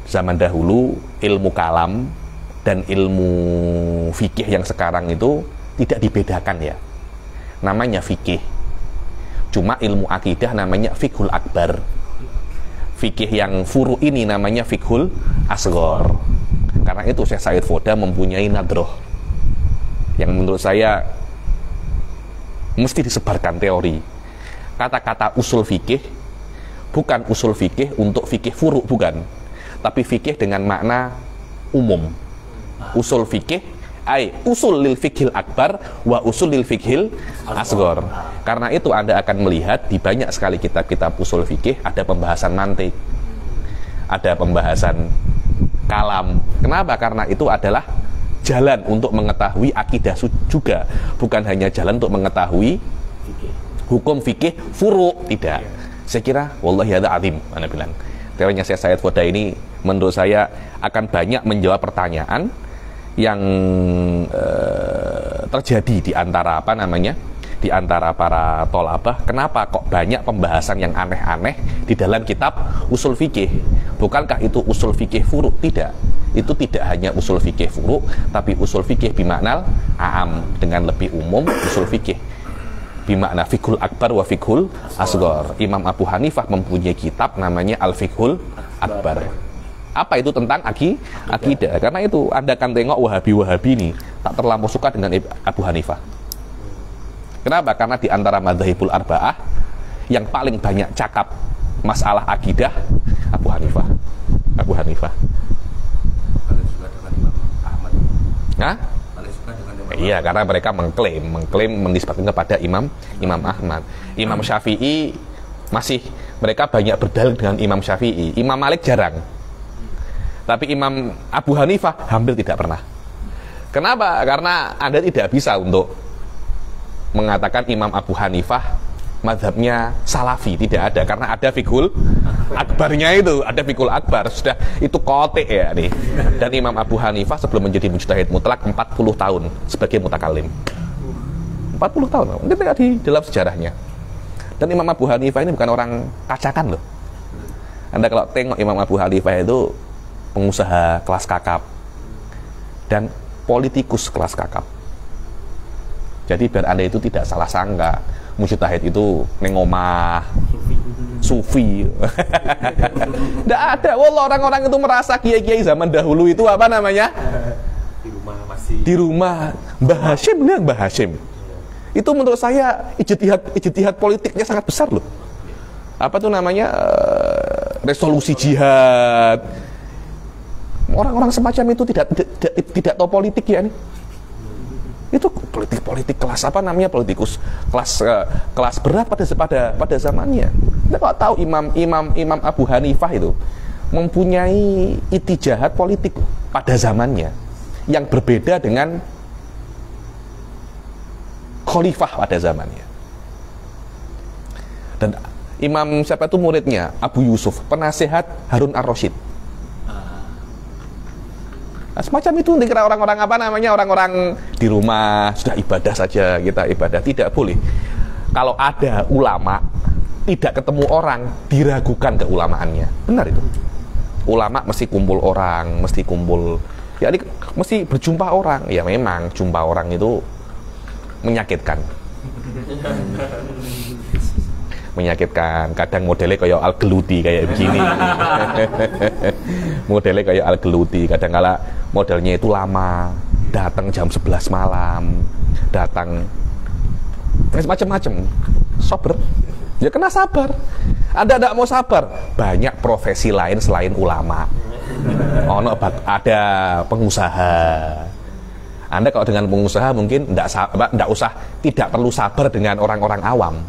Zaman dahulu ilmu kalam dan ilmu fikih yang sekarang itu tidak dibedakan ya. Namanya fikih. Cuma ilmu akidah namanya fiqhul akbar. Fikih yang furu ini namanya fiqhul asghar. Karena itu Syekh Said Foda mempunyai nadroh yang menurut saya mesti disebarkan teori. Kata-kata usul fikih bukan usul fikih untuk fikih furu, bukan. Tapi fikih dengan makna umum. Usul fikih ai usul lil fikhil akbar wa usul lil fikhil asghar. Karena itu Anda akan melihat di banyak sekali kitab-kitab usul fikih ada pembahasan mantik, ada pembahasan kalam. Kenapa? Karena itu adalah jalan untuk mengetahui akidah juga, bukan hanya jalan untuk mengetahui hukum fikih furu', tidak. Saya kira wallahi hadza azim, ana bilang. Teorinya Syekh Said Foda ini menurut saya akan banyak menjawab pertanyaan yang terjadi di antara di antara para tolabah. Kenapa kok banyak pembahasan yang aneh-aneh di dalam kitab usul fikih? Bukankah itu usul fikih furu'? Tidak. Itu tidak hanya usul fikih furu', tapi usul fikih bimaknal a'am, dengan lebih umum usul fikih bimakna fikhul akbar wa fikhul asghar. Imam Abu Hanifah mempunyai kitab namanya Al-Fikhul Akbar. Apa itu? Tentang akidah. Karena itu Anda akan tengok Wahabi-Wahabi ini tak terlampau suka dengan Abu Hanifah. Kenapa? Karena di antara madzhabul arba'ah yang paling banyak cakap masalah akidah Abu Hanifah. Abu Hanifah. Paling suka dengan Imam Ahmad. Hah? Paling suka dengan Imam Iya, karena mereka mengklaim menisbatkan kepada Imam Ahmad. Imam Syafi'i masih mereka banyak berdalil dengan Imam Syafi'i. Imam Malik jarang. Tapi Imam Abu Hanifah hampir tidak pernah. Kenapa? Karena Anda tidak bisa untuk mengatakan Imam Abu Hanifah mazhabnya salafi, tidak ada, karena ada fikhul akbarnya itu, ada fikhul akbar, sudah itu kotek ya nih. Dan Imam Abu Hanifah sebelum menjadi mujtahid mutlak 40 tahun sebagai mutakalim. 40 tahun, mungkin tidak di dalam sejarahnya. Dan Imam Abu Hanifah ini bukan orang kacakan loh. Anda kalau tengok Imam Abu Hanifah itu pengusaha kelas kakap dan politikus kelas kakap. Jadi biar Anda itu tidak salah sangka mujtahid itu neng omah sufi. Tidak ada. Wallah, orang-orang itu merasa kiai-kiai zaman dahulu itu apa namanya? di rumah masih. Di rumah Mbah Hashim, lihat Mbah Hashim. Itu menurut saya ijtihad politiknya sangat besar loh. Apa tuh namanya? Resolusi jihad. Orang-orang semacam itu tidak tahu politik ya nih. Itu politik kelas apa namanya, politikus kelas berat pada zamannya. Kita kok tahu Imam Abu Hanifah itu mempunyai itijahat politik pada zamannya yang berbeda dengan khalifah pada zamannya. Dan Imam siapa itu muridnya? Abu Yusuf, penasehat Harun Ar-Rasyid. Nah, semacam itu dikira orang-orang apa namanya, orang-orang di rumah sudah ibadah saja, kita ibadah. Tidak boleh. Kalau ada ulama tidak ketemu orang, diragukan keulamaannya. Benar itu. Ulama mesti kumpul orang, mesti kumpul, ya mesti berjumpa orang. Ya memang jumpa orang itu menyakitkan. Menyakitkan. Kadang modelnya kayak Al-Geluti kayak begini. Modelnya kayak Al-Geluti. Kadang kala modelnya itu lama, datang jam 11 malam, datang macam-macam. Sabar. Ya kena sabar. Anda tidak mau sabar, banyak profesi lain selain ulama. Ada pengusaha. Anda kalau dengan pengusaha mungkin tidak perlu sabar dengan orang-orang awam.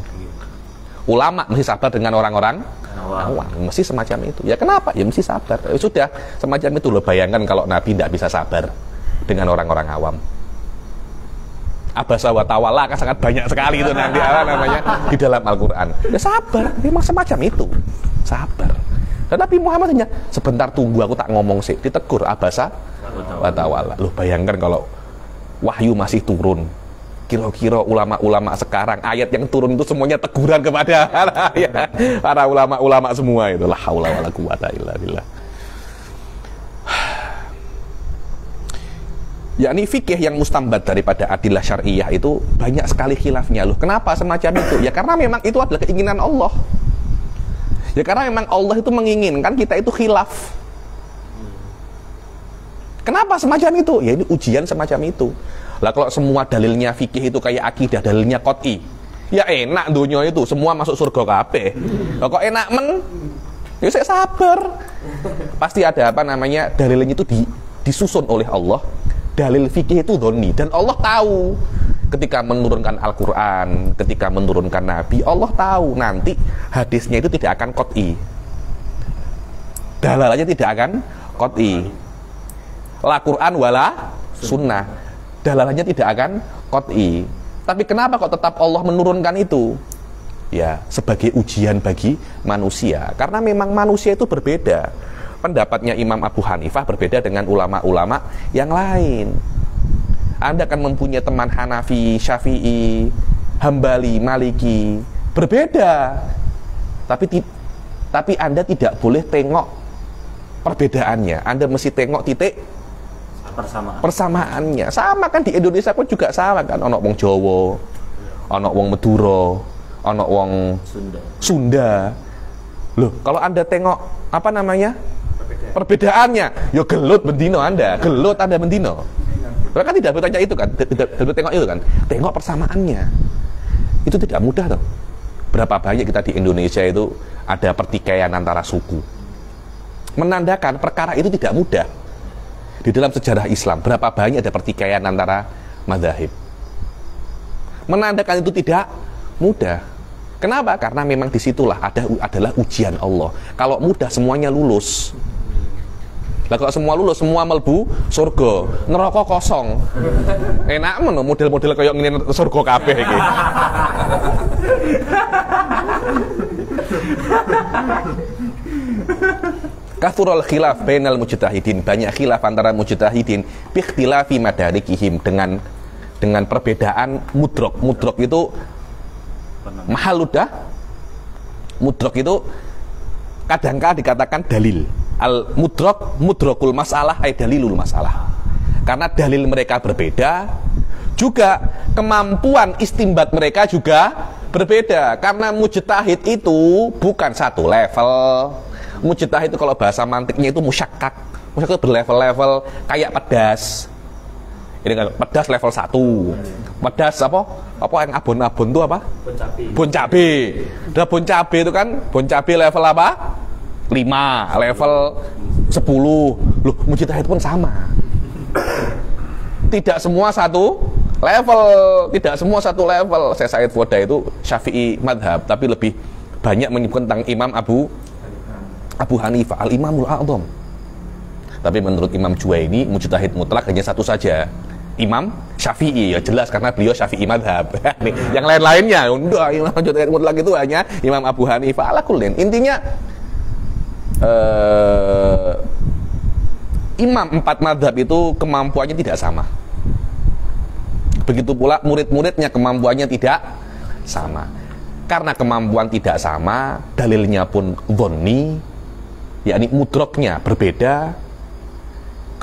Ulama mesti sabar dengan orang-orang awam, mesti semacam itu. Ya kenapa? Ya mesti sabar. Sudah semacam itu loh. Bayangkan kalau Nabi tidak bisa sabar dengan orang-orang awam. Abasa wa tawalla kan sangat banyak sekali itu nanti apa namanya di dalam Al-Quran. Ya sabar, memang semacam itu. Sabar. Dan Nabi Muhammad hanya sebentar tunggu, aku tak ngomong sih. Ditegur abasa wa tawalla. Loh bayangkan kalau wahyu masih turun. Kira-kira ulama-ulama sekarang ayat yang turun itu semuanya teguran kepada para ulama-ulama semua itu. La haula wala quwata illa billah. Yakni fikih yang mustambat daripada adillah syar'iyah itu banyak sekali khilafnya loh. Kenapa semacam itu? Ya karena memang itu adalah keinginan Allah. Ya karena memang Allah itu menginginkan kita itu khilaf. Kenapa semacam itu? Ya ini ujian semacam itu. Lah kalau semua dalilnya fikih itu kayak akidah, dalilnya qot'i, ya enak dunia itu, semua masuk surga kabeh. Lah kok enak ya saya sabar. Pasti ada apa namanya, dalilnya itu disusun oleh Allah dalil fikih itu dhonni, dan Allah tahu ketika menurunkan Al-Quran, ketika menurunkan Nabi, Allah tahu nanti hadisnya itu tidak akan qot'i, dalalannya tidak akan qot'i. La Quran wala sunnah, dalalannya tidak akan qot'i. Tapi kenapa kok tetap Allah menurunkan itu? Ya, sebagai ujian bagi manusia. Karena memang manusia itu berbeda. Pendapatnya Imam Abu Hanifah berbeda dengan ulama-ulama yang lain. Anda akan mempunyai teman Hanafi, Syafi'i, Hambali, Maliki, berbeda. Tapi Anda tidak boleh tengok perbedaannya. Anda mesti tengok titik persamaannya. Sama kan, di Indonesia pun juga sama kan. Ono wong Jawa, ono wong Madura, ono wong Sunda. Loh, kalau Anda tengok perbedaannya, yo gelut bendino Anda bendino. Mereka tidak bertanya itu kan, tidak tengok itu kan, tengok persamaannya. Itu tidak mudah toh. Berapa banyak kita di Indonesia itu ada pertikaian antara suku. Menandakan perkara itu tidak mudah. Di dalam sejarah Islam, berapa banyak ada pertikaian antara mazhab. Menandakan itu tidak mudah. Kenapa? Karena memang disitulah adalah ujian Allah. Kalau mudah semuanya lulus. Lah kalau semua lulus, semua melbu surga, neraka kosong. Enak men model-model kayak ngene surga kabeh iki. Kathurul khilaf bainal mujtahidin, banyak khilaf antara mujtahidin bi ikhtilafi madarikihim, dengan perbedaan mudrok. Mudrok itu mahaludah. Mudrok itu kadang-kadang dikatakan dalil. Al mudrokul masalah ay dalilul masalah. Karena dalil mereka berbeda, juga kemampuan istimbat mereka juga berbeda. Karena mujtahid itu bukan satu level. Mujtahid itu kalau bahasa mantiknya itu musyakkak. Musyakkak itu berlevel-level, kayak pedas. Ini kan pedas level 1. Pedas apa yang abon-abon itu apa? Bon cabe. Udah bon cabe itu kan, bon cabe level apa? 5, level 10. Loh, mujtahid pun sama. Tidak semua satu level. Saya Said Foda itu Syafi'i madhab, tapi lebih banyak menyebutkan tentang Imam Abu Hanifah, Al-Imamul A'zam. Tapi menurut Imam Juwaini, mujtahid mutlak hanya satu saja, Imam Syafi'i. Ya jelas karena beliau Syafi'i madhab. Yang lain-lainnya udah Imam mujtahid mutlak itu hanya Imam Abu Hanifah. Ala kullin, intinya imam 4 madhab itu kemampuannya tidak sama. Begitu pula murid-muridnya kemampuannya tidak sama. Karena kemampuan tidak sama, dalilnya pun dhonni, yakni mudroknya berbeda,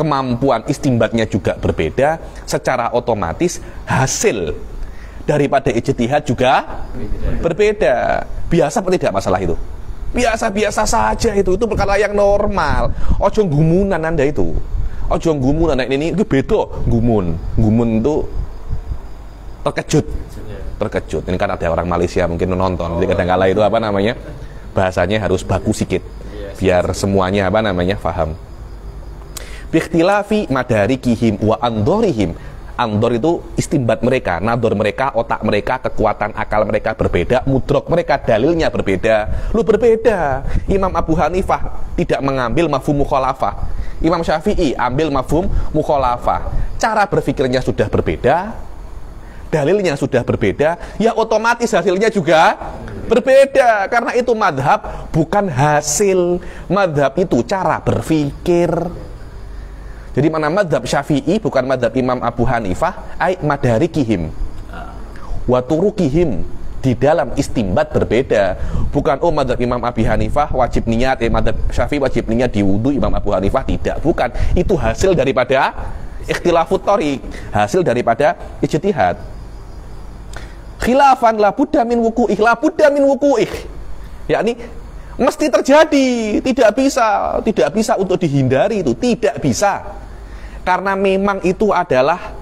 kemampuan istimbatnya juga berbeda, secara otomatis hasil daripada ijtihad juga berbeda. Biasa apa tidak masalah itu? Biasa-biasa saja itu perkara yang normal. Ojo gumunan Anda itu. Ojo gumunan ini beda. Gumun itu terkejut. Ini kan ada orang Malaysia mungkin nonton. Jadi kadang-kala itu bahasanya harus baku sikit biar semuanya paham. Bikhtilafi madarikihim wa andorihim. Andor itu istimbat mereka, nador mereka, otak mereka, kekuatan akal mereka berbeda, mudrok mereka, dalilnya berbeda. Berbeda. Imam Abu Hanifah tidak mengambil mafhum mukhalafah. Imam Syafi'i ambil mafhum mukhalafah. Cara berpikirnya sudah berbeda, dalilnya sudah berbeda, ya otomatis hasilnya juga berbeda. Karena itu madhab bukan hasil. Madhab itu cara berpikir. Jadi mana madhab Syafi'i bukan madhab Imam Abu Hanifah, ay madarikihim wa turukihim, di dalam istimbat berbeda. Bukan madhab Imam Abu Hanifah wajib niat, madhab Syafi'i wajib niat di wudu, Imam Abu Hanifah tidak. Bukan, itu hasil daripada ikhtilafut thoriq, hasil daripada ijtihad. Khilafan la budda min wuku'ih, yakni mesti terjadi, tidak bisa untuk dihindari, itu tidak bisa. Karena memang itu adalah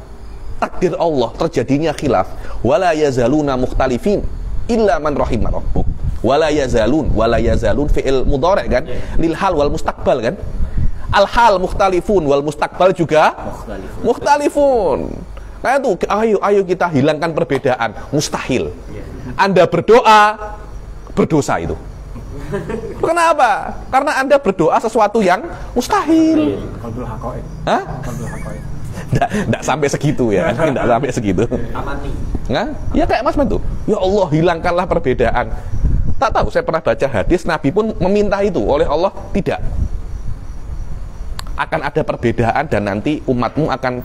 takdir Allah, terjadinya khilaf. Wala yazaluna mukhtalifin illa man rahimah rabbuk. Wala yazalun fi'il mudhari' kan, lil hal wal mustaqbal kan. Al-hal mukhtalifun wal mustaqbal juga mukhtalifun. Kayak tuh, ayo kita hilangkan perbedaan. Mustahil. Anda berdoa, berdosa itu. Kenapa? Karena Anda berdoa sesuatu yang mustahil. Qalbul haqaiq. Hah? Qalbul haqaiq. Nggak sampai segitu ya. Nggak sampai segitu. Amati. Nah, ya kayak Mas Man tuh. Ya Allah, hilangkanlah perbedaan. Tak tahu, saya pernah baca hadis, Nabi pun meminta itu. Oleh Allah, tidak. Akan ada perbedaan dan nanti umatmu akan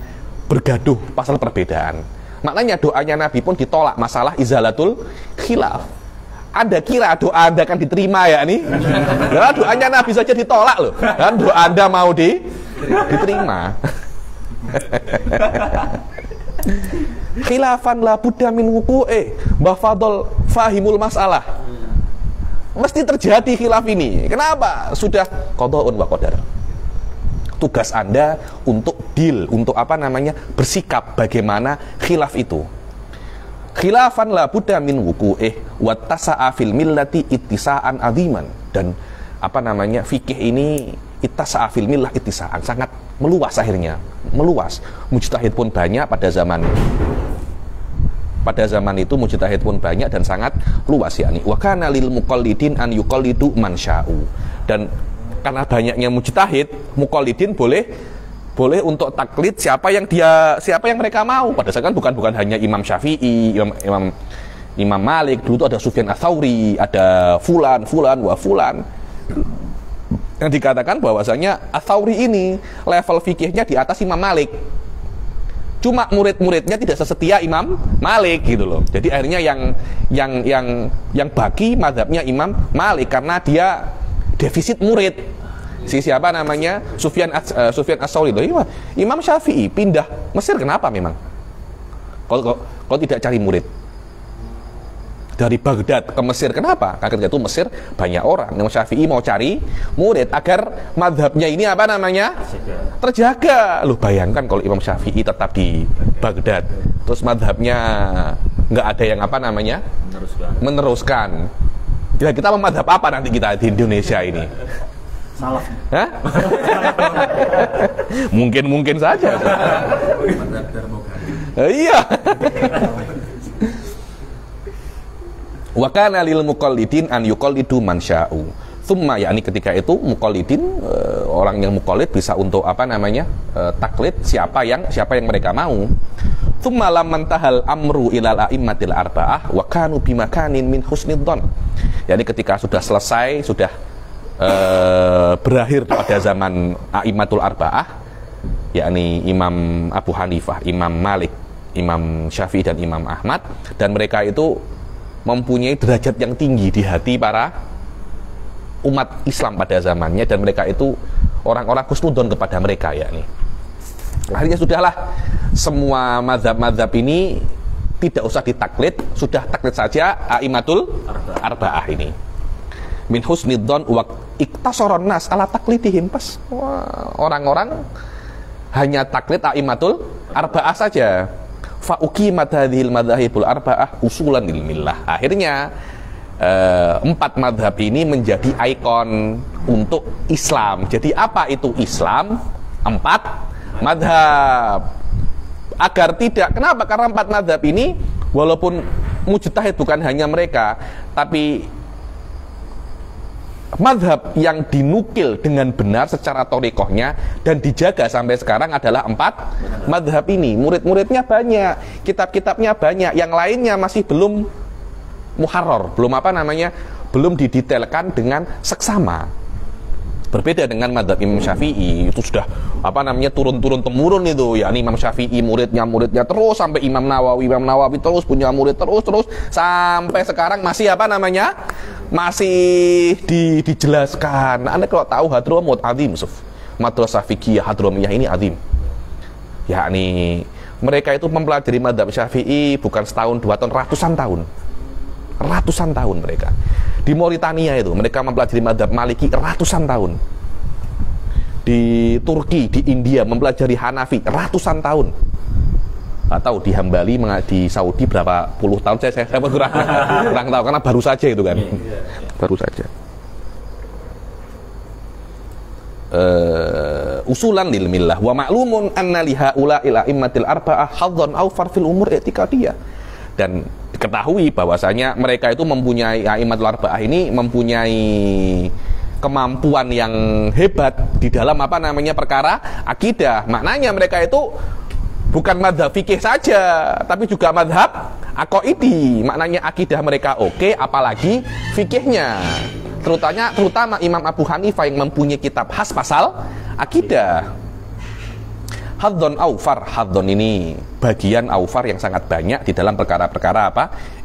bergaduh pasal perbedaan. Maknanya doanya Nabi pun ditolak masalah izalatul khilaf. Anda kira doa Anda akan diterima ya nih? Ya, doanya Nabi saja ditolak loh. Dan doa Anda mau diterima. Khilafan la budda min wuqu'i bafadol fahimul masalah. Mesti terjadi khilaf ini. Kenapa? Sudah qada'un wa qadar. Tugas Anda untuk deal, untuk bersikap bagaimana khilaf itu. Khilafan la budda min wuqu'i wa tasa'a fil millati ittisa'an aziman. Dan fikih ini ittasa'a fil millah ittisa'an, sangat meluas akhirnya, meluas. Mujtahid pun banyak pada zaman itu, mujtahid pun banyak dan sangat luas yakni. Wa kana lil muqallidin an yuqallidu man sya'u. Dan karena banyaknya mujtahid, muqallidin boleh untuk taklid siapa yang mereka mau. Padahal kan bukan hanya Imam Syafi'i, Imam Malik, dulu itu ada Sufyan Ats-Tsauri, ada fulan wa fulan. Yang dikatakan bahwasanya Ats-Tsauri ini level fikihnya di atas Imam Malik. Cuma murid-muridnya tidak sesetia Imam Malik gitu loh. Jadi akhirnya yang baki mazhabnya Imam Malik karena dia defisit murid. Sufyan Ats-Tsauri loh. Imam Syafi'i pindah Mesir kenapa memang? Kalau tidak cari murid. Dari Baghdad ke Mesir kenapa? Karena ketika itu Mesir banyak orang. Imam Syafi'i mau cari murid agar mazhabnya ini terjaga. Loh, bayangkan kalau Imam Syafi'i tetap di Baghdad, terus mazhabnya nggak ada yang meneruskan. Ya kita mazhab apa nanti kita di Indonesia ini? Salaf. Hah? Mungkin saja. Iya. Wa kana lil muqallidin an yuqallidu man sya'u. Tsumma yakni ketika itu muqallidin, orang yang muqallid bisa untuk taklid siapa yang mereka mau. Tsumma lam tahal amru ilal a'immatil arba'ah wa kanu bimakanin min husnidzon. Yani ketika sudah selesai, sudah berakhir pada zaman a'immatul arba'ah, yakni Imam Abu Hanifah, Imam Malik, Imam Syafi'i dan Imam Ahmad, dan mereka itu mempunyai derajat yang tinggi di hati para umat Islam pada zamannya, dan mereka itu orang-orang husnudzon kepada mereka yakni. Akhirnya sudahlah, semua mazhab-mazhab ini tidak usah ditaklid, sudah taklid saja a'immatul arba'ah ini. Min husnidzon wa iktasaron nas ala taklidihim, pas orang-orang hanya taklid a'immatul arba'ah saja. Fa uqimat hadhil madzhabul arba'ah usulan lil millah. Akhirnya 4 mazhab ini menjadi ikon untuk Islam. Jadi apa itu Islam? 4 mazhab. Agar tidak, kenapa? Karena 4 mazhab ini walaupun mujtahid bukan hanya mereka, tapi mazhab yang dinukil dengan benar secara thariqahnya dan dijaga sampai sekarang adalah 4 mazhab ini. Murid-muridnya banyak, kitab-kitabnya banyak, yang lainnya masih belum muharrar, belum didetailkan dengan seksama. Berbeda dengan mazhab Imam Syafi'i, itu sudah turun-turun temurun itu, yakni Imam Syafi'i muridnya terus sampai Imam Nawawi terus punya murid terus sampai sekarang masih masih dijelaskan. Anda kalau tahu Hadramut azim, madrasah fikih Hadramiyah ini azim. Yakni mereka itu mempelajari mazhab Syafi'i bukan setahun 2 tahun, ratusan tahun mereka. Di Mauritania itu mereka mempelajari mazhab Maliki ratusan tahun. Di Turki, di India mempelajari Hanafi ratusan tahun. Atau di Hambali, di Saudi berapa puluh tahun, saya kurang tahu karena baru saja itu kan. Baru saja. usulan lil millah wa ma'lumun anna li haula'il a'immatil arba'ah hadzan awfar fil umur i'tiqadiyah. Dan diketahui bahwasanya mereka itu mempunyai a'immatul arba'ah ini mempunyai kemampuan yang hebat di dalam perkara akidah. Maknanya mereka itu bukan madhab fikih saja, tapi juga madhab aqaidi. Maknanya akidah mereka oke, apalagi fikihnya. Terutama Imam Abu Hanifah yang mempunyai kitab khas pasal akidah. Hadzon awfar, hadzon ini bagian awfar yang sangat banyak di dalam perkara-perkara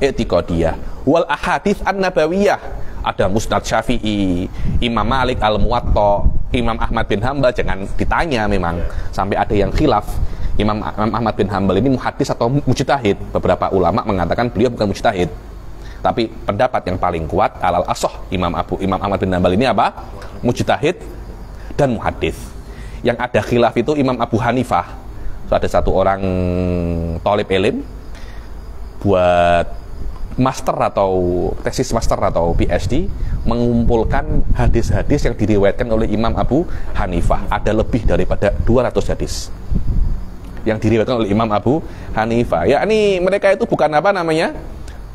i'tiqadiyah. Wal ahadits an-nabawiyah, ada Musnad Syafi'i, Imam Malik Al-Muwatta, Imam Ahmad bin Hanbal, jangan ditanya memang sampai ada yang khilaf. Imam Ahmad bin Hanbal ini muhaddis atau mujtahid? Beberapa ulama mengatakan beliau bukan mujtahid. Tapi pendapat yang paling kuat alal asoh Imam Ahmad bin Hanbal ini apa? Mujtahid dan muhaddis. Yang ada khilaf itu Imam Abu Hanifah. So, ada satu orang thalib ilm buat master atau tesis master atau PhD mengumpulkan hadis-hadis yang diriwayatkan oleh Imam Abu Hanifah. Ada lebih daripada 200 hadis yang diriwayatkan oleh Imam Abu Hanifah. Yakni mereka itu bukan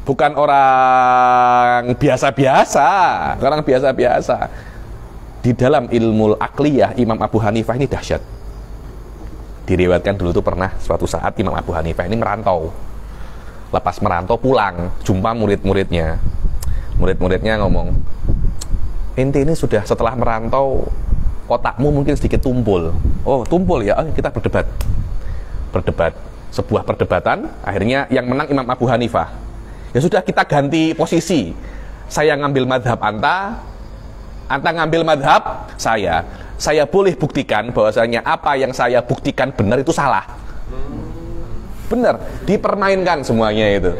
bukan orang biasa-biasa, orang biasa-biasa. Di dalam ilmu akliyah Imam Abu Hanifah ini dahsyat. Diriwayatkan dulu tuh pernah suatu saat Imam Abu Hanifah ini merantau. Lepas merantau pulang, jumpa murid-muridnya. Murid-muridnya ngomong, "Ente ini sudah setelah merantau otakmu mungkin sedikit tumpul." "Oh, tumpul ya. Oh, kita berdebat." Berdebat. Sebuah perdebatan, akhirnya yang menang Imam Abu Hanifah. Ya sudah, kita ganti posisi. Saya ngambil madhab anta ngambil madhab saya. Saya boleh buktikan bahwasanya apa yang saya buktikan benar itu salah. Benar, dipermainkan semuanya itu.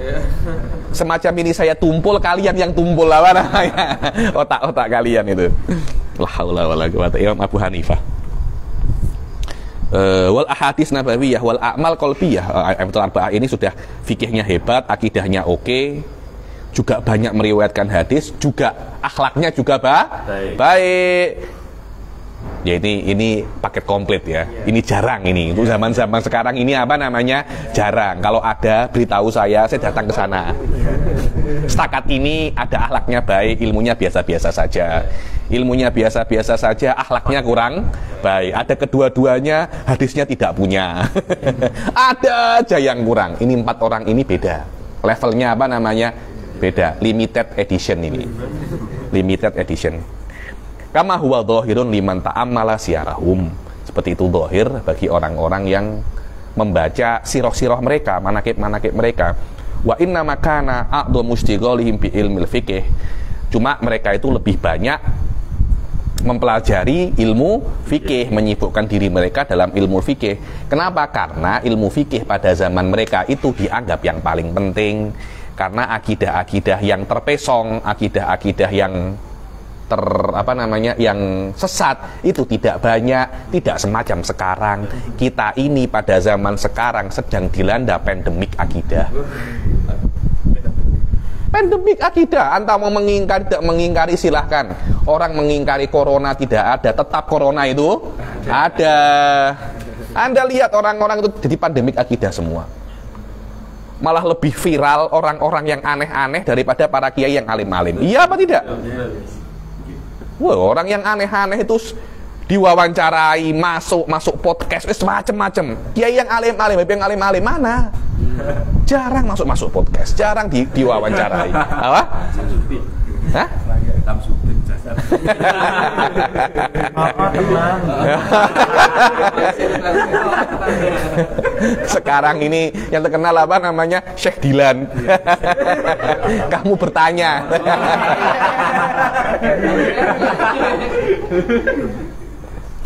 Semacam ini saya tumpul, kalian yang tumpul otak-otak kalian itu. La haula wala quwata. Imam Abu Hanifah. Wal ahadits nabawiyah wal a'mal qalbiyah. A'immatul arba'ah ini sudah fikihnya hebat, akidahnya oke, juga banyak meriwayatkan hadis, juga akhlaknya juga baik. Ya ini paket komplit ya. Ini jarang ini. Untuk zaman-zaman sekarang ini jarang. Kalau ada, beritahu saya datang ke sana. Setakat ini ada akhlaknya baik, ilmunya biasa-biasa saja. Ilmunya biasa-biasa saja, akhlaknya kurang baik. Ada kedua-duanya, hadisnya tidak punya. Ada aja yang kurang. Ini 4 orang ini beda. Levelnya beda. Limited edition ini. Limited edition. Kama huwa dhahirun liman ta'ammala siyarahum. Seperti itu dhahir bagi orang-orang yang membaca sirah-sirah mereka, manaqib-manaqib mereka. Wa inna makana a'dhu mustighalihim bi ilmil fiqh. Cuma mereka itu lebih banyak mempelajari ilmu fikih, menyibukkan diri mereka dalam ilmu fikih. Kenapa? Karena ilmu fikih pada zaman mereka itu dianggap yang paling penting. Karena akidah-akidah yang terpesong, akidah-akidah yang yang sesat itu tidak banyak, tidak semacam sekarang. Kita ini pada zaman sekarang sedang dilanda pandemik akidah. Pandemik akidah, anta mau mengingkari tidak mengingkari silahkan. Orang mengingkari corona tidak ada, tetap corona itu ada. Anda lihat orang-orang itu jadi pandemik akidah semua. Malah lebih viral orang-orang yang aneh-aneh daripada para kiai yang alim-alim. Iya apa tidak? Wah, orang yang aneh-aneh itu diwawancarai, masuk podcast, macam-macam. Kiai yang alim-alim, yang alim-alim mana? Jarang masuk podcast, jarang diwawancarai. Apa? Hah? Sekarang ini yang terkenal Syekh Dilan. Kamu bertanya.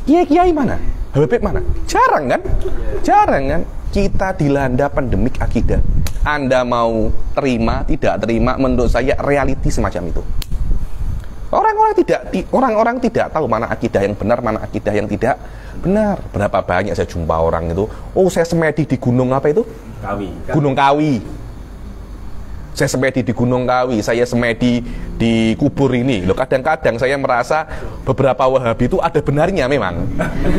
Kiai mana? Habib mana? Jarang kan? Kita dilanda pandemik akidah. Anda mau terima, tidak terima, menurut saya reality semacam itu. Orang-orang tidak tahu mana akidah yang benar, mana akidah yang tidak benar. Berapa banyak saya jumpa orang itu, saya semedi di gunung apa itu? Kawi. Gunung Kawi. Saya semedi di Gunung Kawi, saya semedi di kubur ini. Loh, kadang-kadang saya merasa beberapa Wahabi itu ada benarnya memang.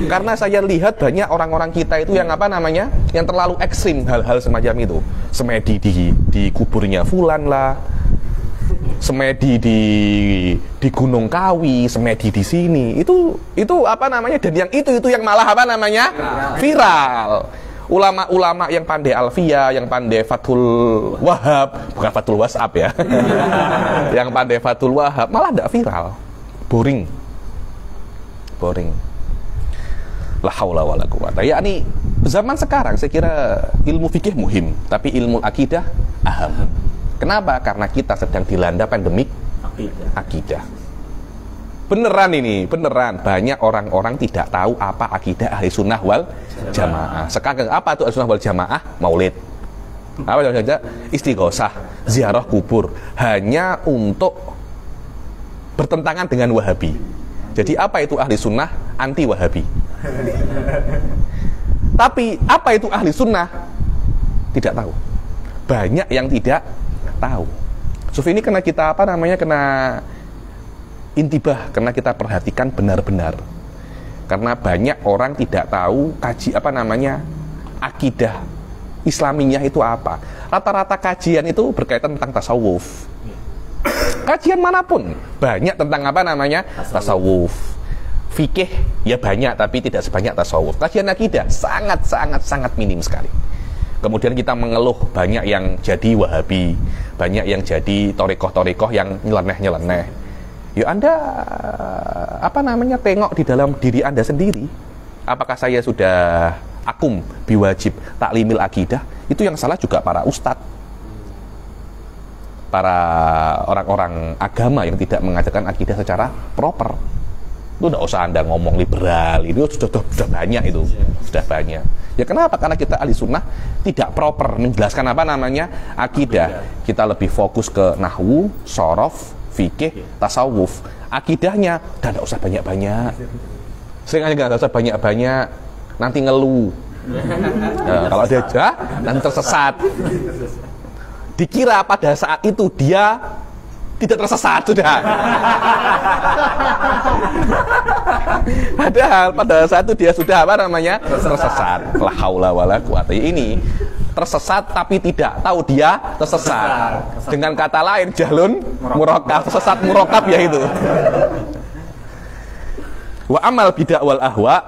Karena saya lihat banyak orang-orang kita itu yang apa namanya, yang terlalu ekstrim hal-hal semacam itu. Semedi di kuburnya fulan lah, semedi di Gunung Kawi, semedi di sini. Itu apa namanya? Dan yang itu yang malah apa namanya? Viral. Ulama-ulama yang pandai Alfiyah, yang pandai Fathul Wahab, bukan Fathul WhatsApp ya. Yang pandai Fathul Wahab malah tidak viral. Boring. La haula wala quwata. Yakni zaman sekarang saya kira ilmu fikih muhim, tapi ilmu akidah aham. Kenapa? Karena kita sedang dilanda pandemik akidah. Beneran banyak orang-orang tidak tahu apa akidah ahli sunnah wal jamaah. Sekarang apa itu ahli sunnah wal jamaah? Maulid, apa saja, istighosah, ziarah kubur, hanya untuk bertentangan dengan Wahabi. Jadi apa itu ahli sunnah? Anti Wahabi. Tapi apa itu ahli sunnah? Tidak tahu. Banyak yang tidak tahu. Sufi ini kena kita apa namanya, kena intibah, karena kita perhatikan benar-benar. Karena banyak orang tidak tahu kaji apa namanya, akidah Islaminya itu apa. Rata-rata kajian itu berkaitan tentang tasawuf. Kajian manapun banyak tentang apa namanya, tasawuf. Fikih ya banyak, tapi tidak sebanyak tasawuf. Kajian akidah sangat minim sekali. Kemudian kita mengeluh banyak yang jadi Wahabi, banyak yang jadi torekoh yang nyeleneh. Ya Anda apa namanya, tengok di dalam diri Anda sendiri. Apakah saya sudah akum biwajib taklimil akidah? Itu yang salah juga para ustadz, para orang-orang agama yang tidak mengajarkan akidah secara proper. Itu tidak usah Anda ngomong liberal, itu sudah banyak, itu sudah banyak. Ya kenapa? Karena kita ahli sunnah tidak proper menjelaskan apa namanya akidah. Kita lebih fokus ke nahwu, shorof, fikih, tasawuf. Akidahnya udah tidak usah banyak-banyak. Sering aja nggak usah banyak-banyak, nanti ngeluh. Nah, kalau dia nanti tersesat. Dikira pada saat itu dia tidak tersesat sudah. Padahal pada saat itu dia sudah apa namanya, tersesat. La haula wala quwata. Ini tersesat tapi tidak tahu dia tersesat. Dengan kata lain, jahlun murakab, tersesat murakab ya itu. Wa amal bidah wal ahwa.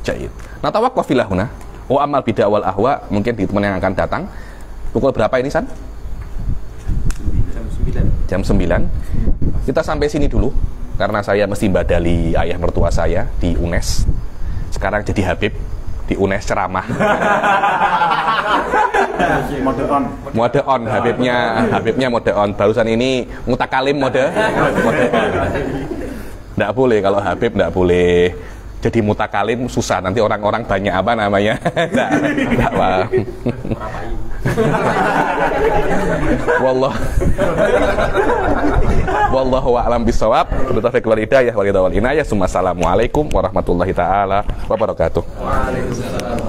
Jahit. Nah, tawaqqaf filahuna. Wa amal bidah wal ahwa, mungkin di teman yang akan datang. Pukul berapa ini, San? Jam 9. Kita sampai sini dulu karena saya mesti badali ayah mertua saya di UNES. Sekarang jadi Habib di UNES ceramah. Mode on Habibnya mode on. Barusan ini mutakalim mode on. Nggak boleh kalau Habib, nggak boleh jadi mutakalim, susah nanti orang-orang banyak apa namanya. Nggak paham. Wallahu a'lam bishawab. Bertaufiq wal hidayah wal ridha wal inayah. Assalamualaikum warahmatullahi taala wabarakatuh. Waalaikumsalam.